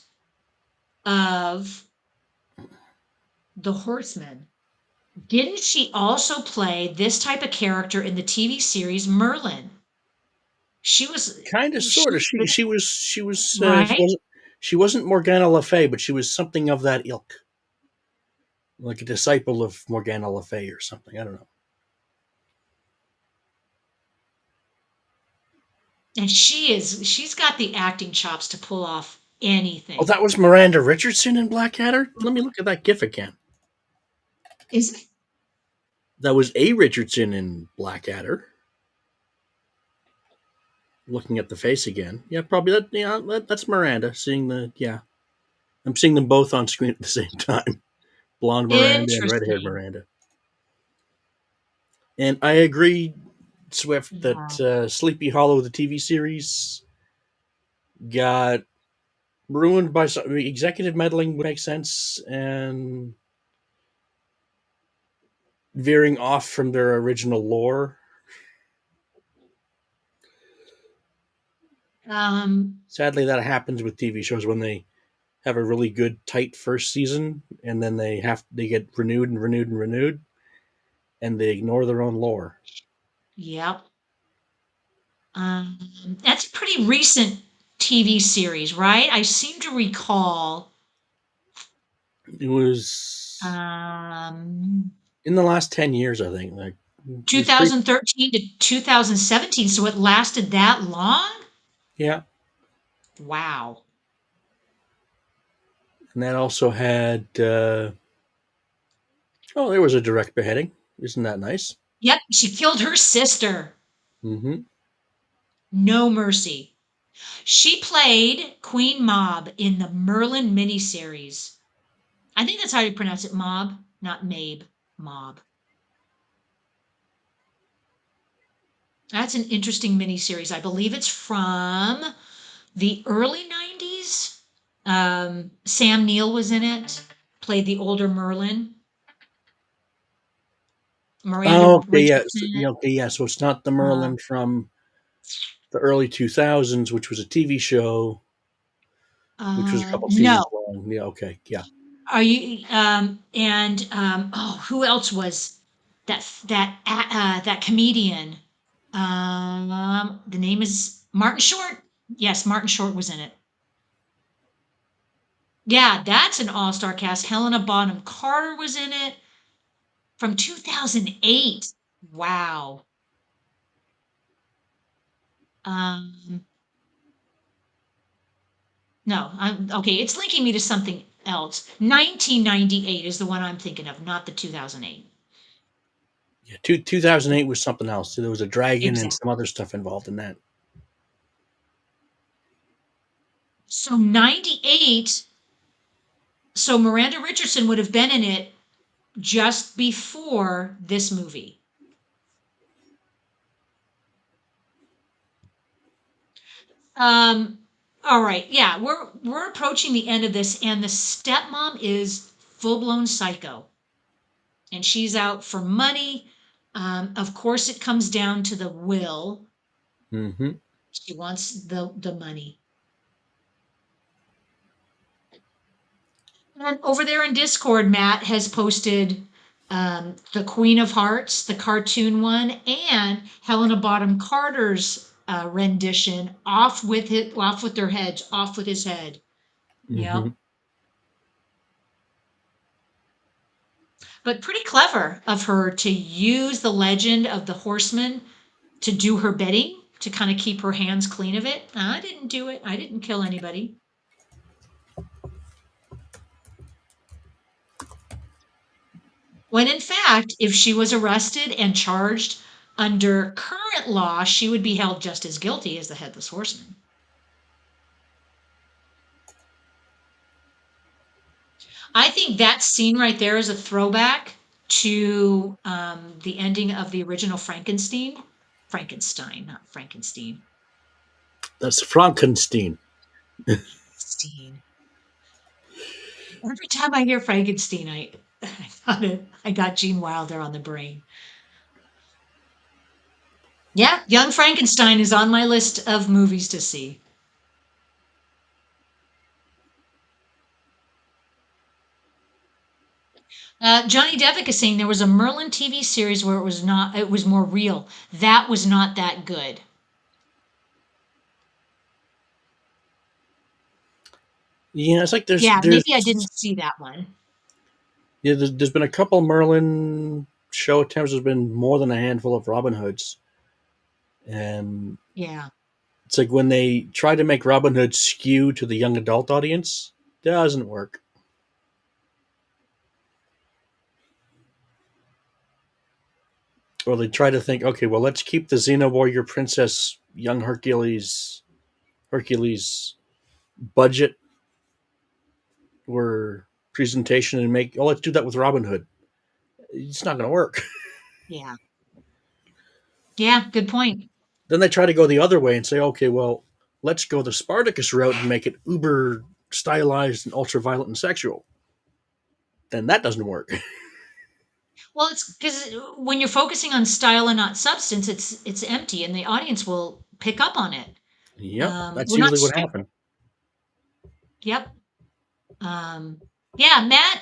of the horseman. Didn't she also play this type of character in the TV series Merlin? She was, Kind of, sort of. she, She right? wasn't Morgana Le Fay, but she was something of that ilk, like a disciple of Morgana Le Fay or something. I don't know. And she's got the acting chops to pull off Oh, anything. that was Miranda Richardson in Blackadder. Let me look at that GIF again. Is it? That was A. Richardson in Blackadder. Looking at the face again, yeah, probably that. Yeah, that's Miranda. Seeing the I'm seeing them both on screen at the same time. Blonde Miranda and red-haired Interesting. Miranda. And I agree, Swift, Yeah. that Sleepy Hollow, the TV series, got ruined by some executive meddling. Would make sense, and veering off from their original lore. Sadly, that happens with TV shows when they have a really good tight first season, and then they get renewed and renewed and renewed, and they ignore their own lore. Yep. That's a pretty recent TV series, right? I seem to recall It was um, in the last 10 years, I think. Like it's pretty, 2013 to 2017, so it lasted that long? yeah. Wow. And that also had, oh, there was a direct beheading. Isn't that nice? Yep, she killed her sister. Mm-hmm. No mercy. She played Queen Mob in the Merlin miniseries. I think that's how you pronounce it, Mob, not Mabe. Mob. That's an interesting miniseries. I believe it's from the early 90s. Sam Neill was in it, played the older Merlin. Miranda Oh, okay, yeah, so, Richardson. yeah, okay, yeah. So it's not the Uh, Merlin from the early 2000s, which was a TV show, which was a couple no. seasons long. Yeah, okay, yeah. Are you and oh, who else was that comedian? The name is Martin Short. Yes, Martin Short was in it. Yeah, that's an all-star cast. Helena Bonham Carter was in it from 2008. Wow. Um, no, I'm okay. It's linking me to something else. 1998 is the one I'm thinking of, not the 2008. Yeah, 2008 was something else. So there was a dragon and Exactly. some other stuff involved in that. So 98, so Miranda Richardson would have been in it just before this movie. Um, all right, yeah, we're approaching the end of this, and the stepmom is full blown psycho, and she's out for money. Of course, it comes down to the will. Mm-hmm. She wants the money. And over there in Discord, Matt has posted the Queen of Hearts, the cartoon one, and Helena Bottom Carter's rendition, off with it, off with their heads, off with his head. Mm-hmm. Yep. But pretty clever of her to use the legend of the horseman to do her bidding, to kind of keep her hands clean of it. I didn't do it. I didn't kill anybody. When in fact, if she was arrested and charged under current law, she would be held just as guilty as the headless horseman. I think that scene right there is a throwback to the ending of the original Frankenstein. Frankenstein, not Frankenstein. That's Frankenstein. Steen. Every time I hear Frankenstein, I got Gene Wilder on the brain. Yeah, Young Frankenstein is on my list of movies to see. Johnny Devick is saying there was a Merlin TV series where it was more real. That was not that good. Yeah, it's like Yeah, maybe I didn't see that one. yeah, there's been a couple Merlin show attempts. There's been more than a handful of Robin Hoods, and Yeah. it's like when they try to make Robin Hood skew to the young adult audience, doesn't work. Or they try to think, okay, well, let's keep the Xena warrior princess, young Hercules budget or presentation, and make, oh, let's do that with Robin Hood. It's not going to work. Yeah. Yeah, good point. Then they try to go the other way and say, okay, well, let's go the Spartacus route and make it uber stylized and ultra violent and sexual. Then that doesn't work. Well, it's because when you're focusing on style and not substance, it's empty, and the audience will pick up on it. Yep, that's We're not usually what strict. happened. Yep. Um, yeah, Matt,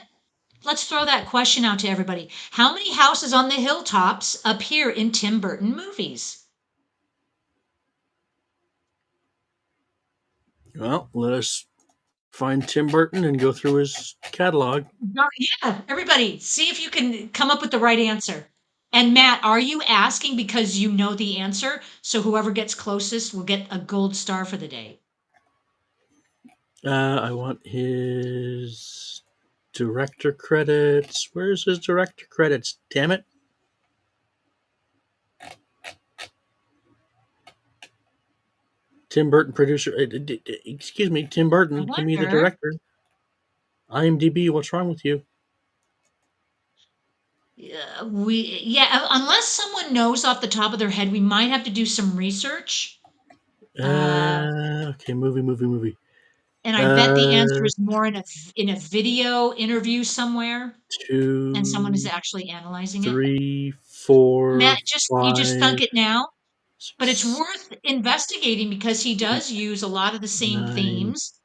let's throw that question out to everybody. How many houses on the hilltops appear in Tim Burton movies? Well, let us find Tim Burton and go through his catalog. No, yeah, everybody, see if you can come up with the right answer. And Matt, are you asking because you know the answer? So whoever gets closest will get a gold star for the day. I want his director credits. Where's his director credits? Damn it. Tim Burton, producer. Excuse me, Tim I Burton. Give me the wonder. director. IMDb. What's wrong with you? Unless someone knows off the top of their head, we might have to do some research. Uh, Okay, movie. and I bet the answer Uh, is more in a video interview somewhere, and someone is 2, actually analyzing it. 3, Matt, 4, just you just 5, thunk it now, but it's 6, worth investigating because he does use a lot of the same 9, themes.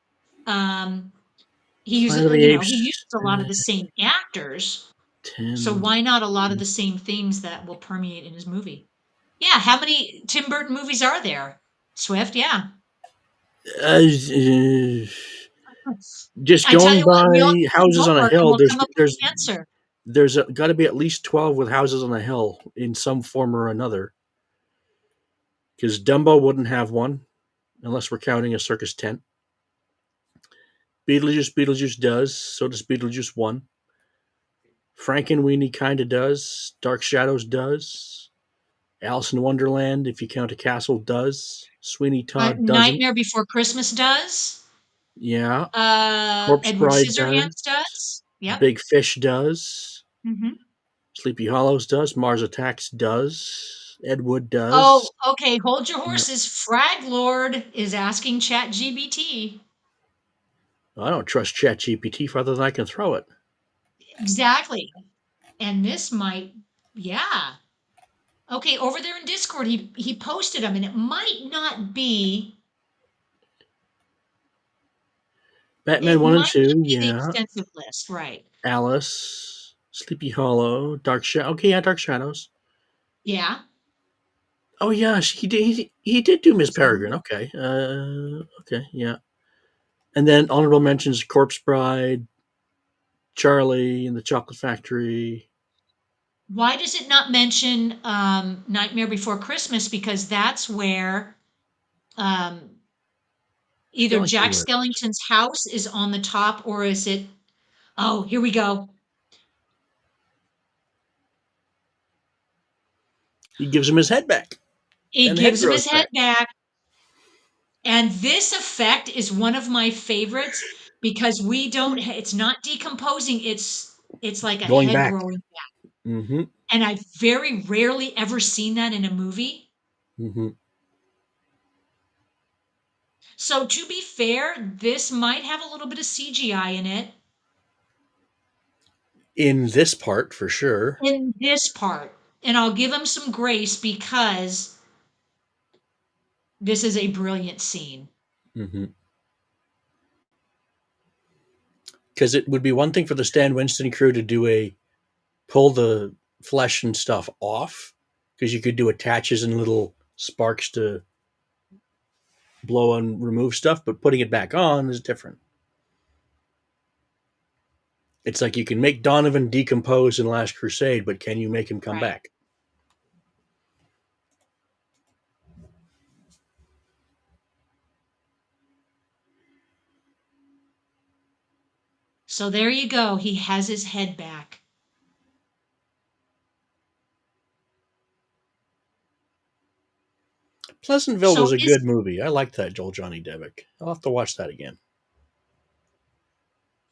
Um, Planet of the he Apes. uses a lot of the same actors, so 10. why not a lot of the same themes that will permeate in his movie? Yeah, how many Tim Burton movies are there? Swift, yeah. Just I tell going you what, we all by do some houses on a homework and hill, we'll come up with the answer. there's got to be at least 12 with houses on a hill in some form or another. Because Dumbo wouldn't have one unless we're counting a circus tent. Beetlejuice does. So does Beetlejuice 1. Frankenweenie kind of does. Dark Shadows does. Alice in Wonderland, if you count a castle, does. Sweeney Todd doesn't. Nightmare Before Christmas does. Yeah. Corpse Edward Bride Scissorhands does. does. Yep. Big Fish does. Hmm. Sleepy Hollows does. Mars Attacks does. Ed Wood Oh, does. okay. Hold your Yeah. horses. Frag Lord is asking ChatGPT. I don't trust ChatGPT farther than I can throw it. Exactly. And this might, yeah. Okay, over there in Discord, he posted them, and it might not be. Batman It 1 and might not 2, be the yeah. extensive list, right? Alice. Sleepy Hollow. Dark Shadow. Okay, yeah, Dark Shadows. Yeah. Oh, yeah, he did do Miss So Peregrine. Okay. Okay, yeah. And then honorable mentions Corpse Bride, Charlie and the Chocolate Factory. why does it not mention Nightmare Before Christmas? Because that's where um, either Skellington Jack lives. Skellington's house is on the top, or is it? Oh, here we go. He gives him his head back, He and the head gives him grows his head back. back. And this effect is one of my favorites because we don't, it's not decomposing. It's like a Going head back. growing back. Mm-hmm. And I've very rarely ever seen that in a movie. Mm-hmm. So to be fair, this might have a little bit of CGI in it In this part, for sure. in this part. And I'll give him some grace because this is a brilliant scene. Mm-hmm. Because it would be one thing for the Stan Winston crew to pull the flesh and stuff off, because you could do attaches and little sparks to blow and remove stuff, but putting it back on is different. It's like you can make Donovan decompose in Last Crusade, but can you make him come Right. back? So there you go. He has his head back. Pleasantville So was a is good movie. I liked that, Joel Johnny Devick. I'll have to watch that again.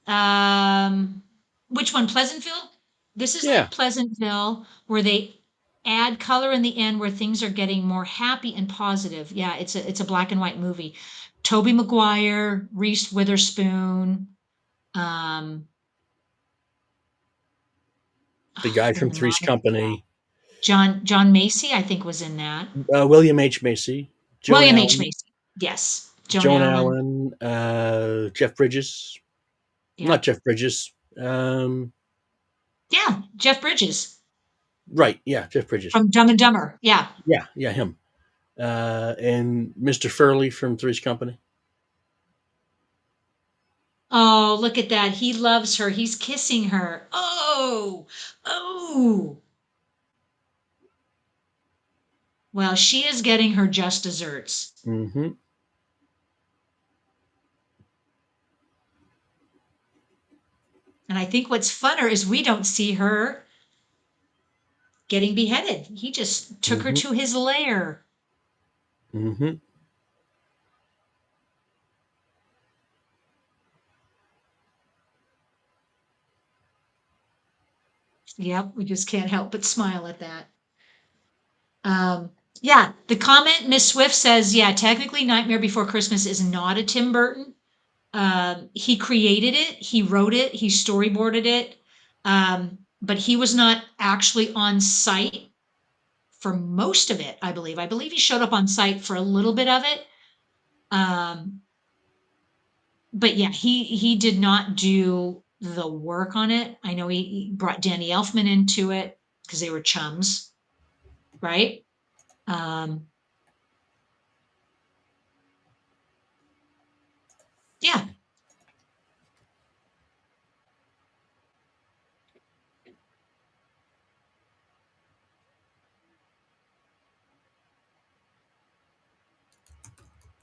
um which one? Pleasantville? This is Yeah. like Pleasantville where they add color in the end where things are getting more happy and positive. Yeah, it's a black and white movie. Toby Maguire, Reese Witherspoon, um The guy there are from a lot Three's of yeah. Company, John Macy, I think, was in that. William H. Macy, William H. Macy. Yes. Joan Joan Allen. Allen, Jeff Bridges. Not Yep. Jeff Bridges. Yeah, Jeff Bridges Right. Yeah, Jeff Bridges. from Dumb and Dumber. Yeah. Yeah, him. And Mr. Furley from Three's Company. Oh, look at that. He loves her. He's kissing her. Oh, oh. Well, she is getting her just desserts. Mm-hmm. And I think what's funner is we don't see her getting beheaded. He just took her Mm-hmm. to his lair. Mm-hmm. Yep, we just can't help but smile at that. Um, yeah, the comment, Miss Swift says, yeah, technically Nightmare Before Christmas is not a Tim Burton. He created it, he wrote it, he storyboarded it, but he was not actually on site for most of it, I believe. I believe he showed up on site for a little bit of it. Um, but yeah, he did not do the work on it. I know he brought Danny Elfman into it because they were chums, right? Um, yeah.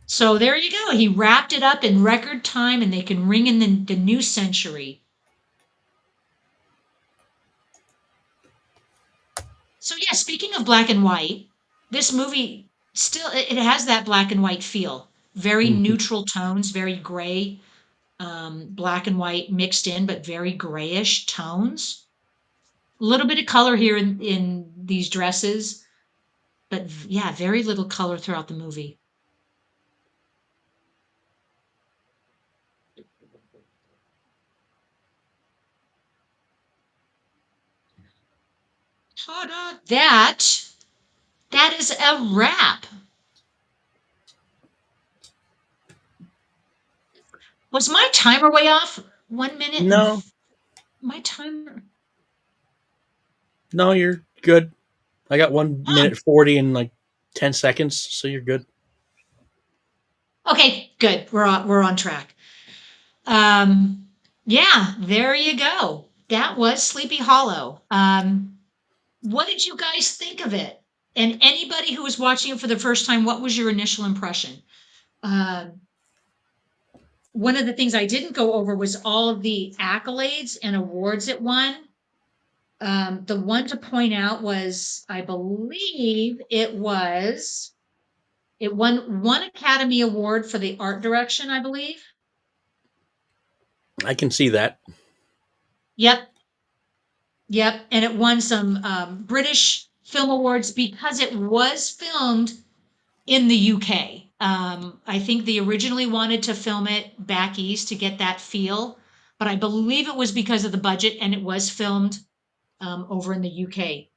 So there you go. He wrapped it up in record time and they can ring in the new century. So yeah, speaking of black and white, this movie still it has that black and white feel. Very Mm-hmm. neutral tones, very gray, black and white mixed in, but very grayish tones. A little bit of color here in these dresses, but yeah, very little color throughout the movie. Ta-da! That is a wrap. Was my timer way off? 1 minute and No, my timer. no, you're good. I got 1 minute 40 and like 10 seconds, so you're good. Okay, good. We're on track. Um, yeah, there you go. That was Sleepy Hollow. What did you guys think of it? And anybody who was watching it for the first time, what was your initial impression? Um, One of the things I didn't go over was all of the accolades and awards it won. The one to point out was, I believe it won one Academy Award for the art direction, I believe. I can see that. Yep, yep, and it won some British Film Awards because it was filmed in the UK. I think they originally wanted to film it back east to get that feel, but I believe it was because of the budget and it was filmed over in the UK.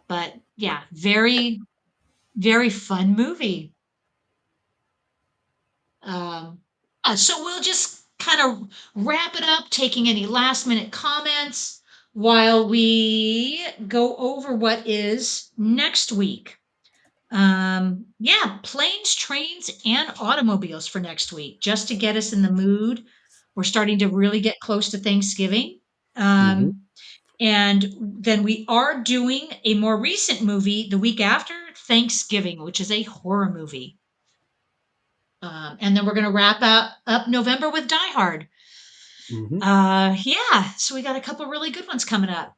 But yeah, very, very fun movie. So we'll just kind of wrap it up, taking any last minute comments while we go over what is next week. Yeah, planes, trains, and automobiles for next week, just to get us in the mood. We're starting to really get close to Thanksgiving. Mm-hmm. Um, and then we are doing a more recent movie the week after Thanksgiving, which is a horror movie. And then we're going to wrap up November with Die Hard. Mm-hmm. Yeah, so we got a couple really good ones coming up.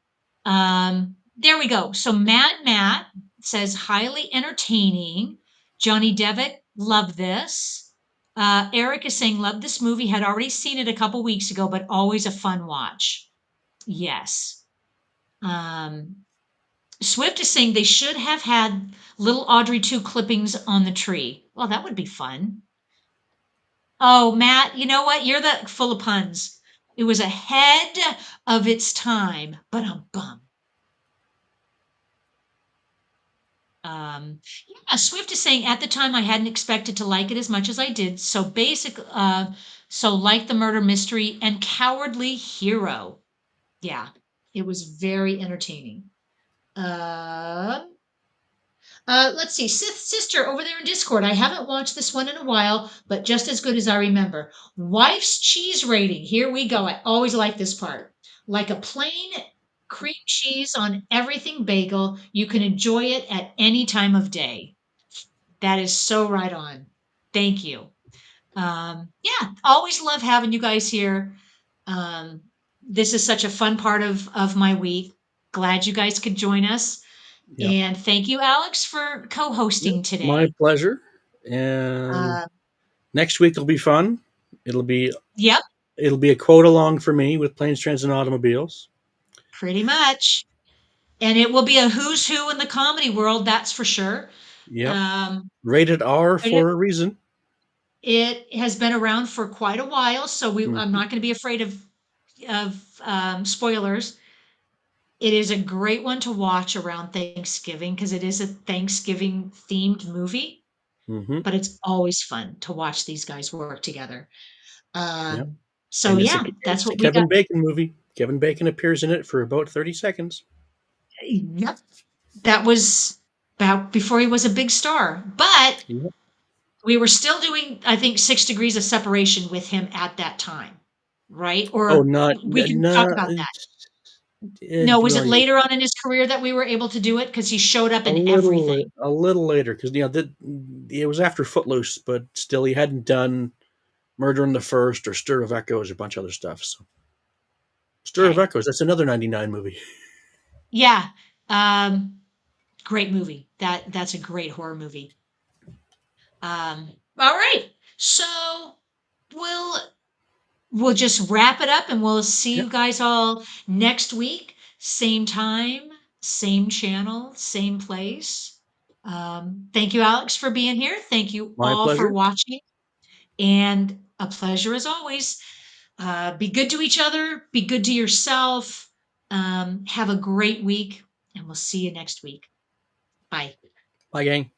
There we go. So Mad Matt says highly entertaining. Johnny Devitt, love this. Eric is saying love this movie. Had already seen it a couple weeks ago, but always a fun watch. Yes. Um, Swift is saying they should have had little Audrey 2 clippings on the tree. Well, that would be fun. Oh, Matt, you know what? You're the full of puns. It was ahead of its time, but bum. Yeah, Swift is saying at the time I hadn't expected to like it as much as I did. So like the murder mystery and cowardly hero. Yeah, it was very entertaining. Uh, let's see, Sith Sister over there in Discord. I haven't watched this one in a while, but just as good as I remember. Wife's cheese rating. Here we go. I always like this part. Like a plain cream cheese on everything bagel, you can enjoy it at any time of day. That is so right on. Thank you. Yeah, always love having you guys here. Um, this is such a fun part of my week. Glad you guys could join us. Yep. And thank you, Alex, for Yep. co-hosting My today. pleasure. And Uh, next week will be fun. It'll be yep, it'll be a quote along for me with planes, trains, and automobiles. pretty much. And it will be a who's who in the comedy world, that's for sure. Yep. Um, Rated R but it, for a reason. it has been around for quite a while, so I'm Mhm. not going to be afraid of spoilers. It is a great one to watch around Thanksgiving because it is a Thanksgiving themed movie, Mhm. but it's always fun to watch these guys work together. Yep. So And it's a yeah, that's it's a what we got. Kevin Bacon movie. Kevin Bacon appears in it for about 30 seconds. Yep, that was about before he was a big star, but Yep. we were still doing, I think, 6 degrees of separation with him at that time, right? Oh, Or not we can talk not about that. No, it, was it well, later on in his career that we were able to do it? Because he showed up in a everything. little later because it was after Footloose, but still he hadn't done Murder in the First or Stir of Echoes or a bunch of other stuff. So Stir of Okay. Echoes, that's another 99 movie. Yeah. Um, Great movie. That's a great horror movie. All right. So we'll we'll just wrap it up and we'll see Yep. you guys all next week. Same time, same channel, same place. Thank you, Alex, for being here. Thank you My all for pleasure. watching. And a pleasure as always. Be good to each other, be good to yourself. Have a great week, and we'll see you next week. Bye. Bye, gang.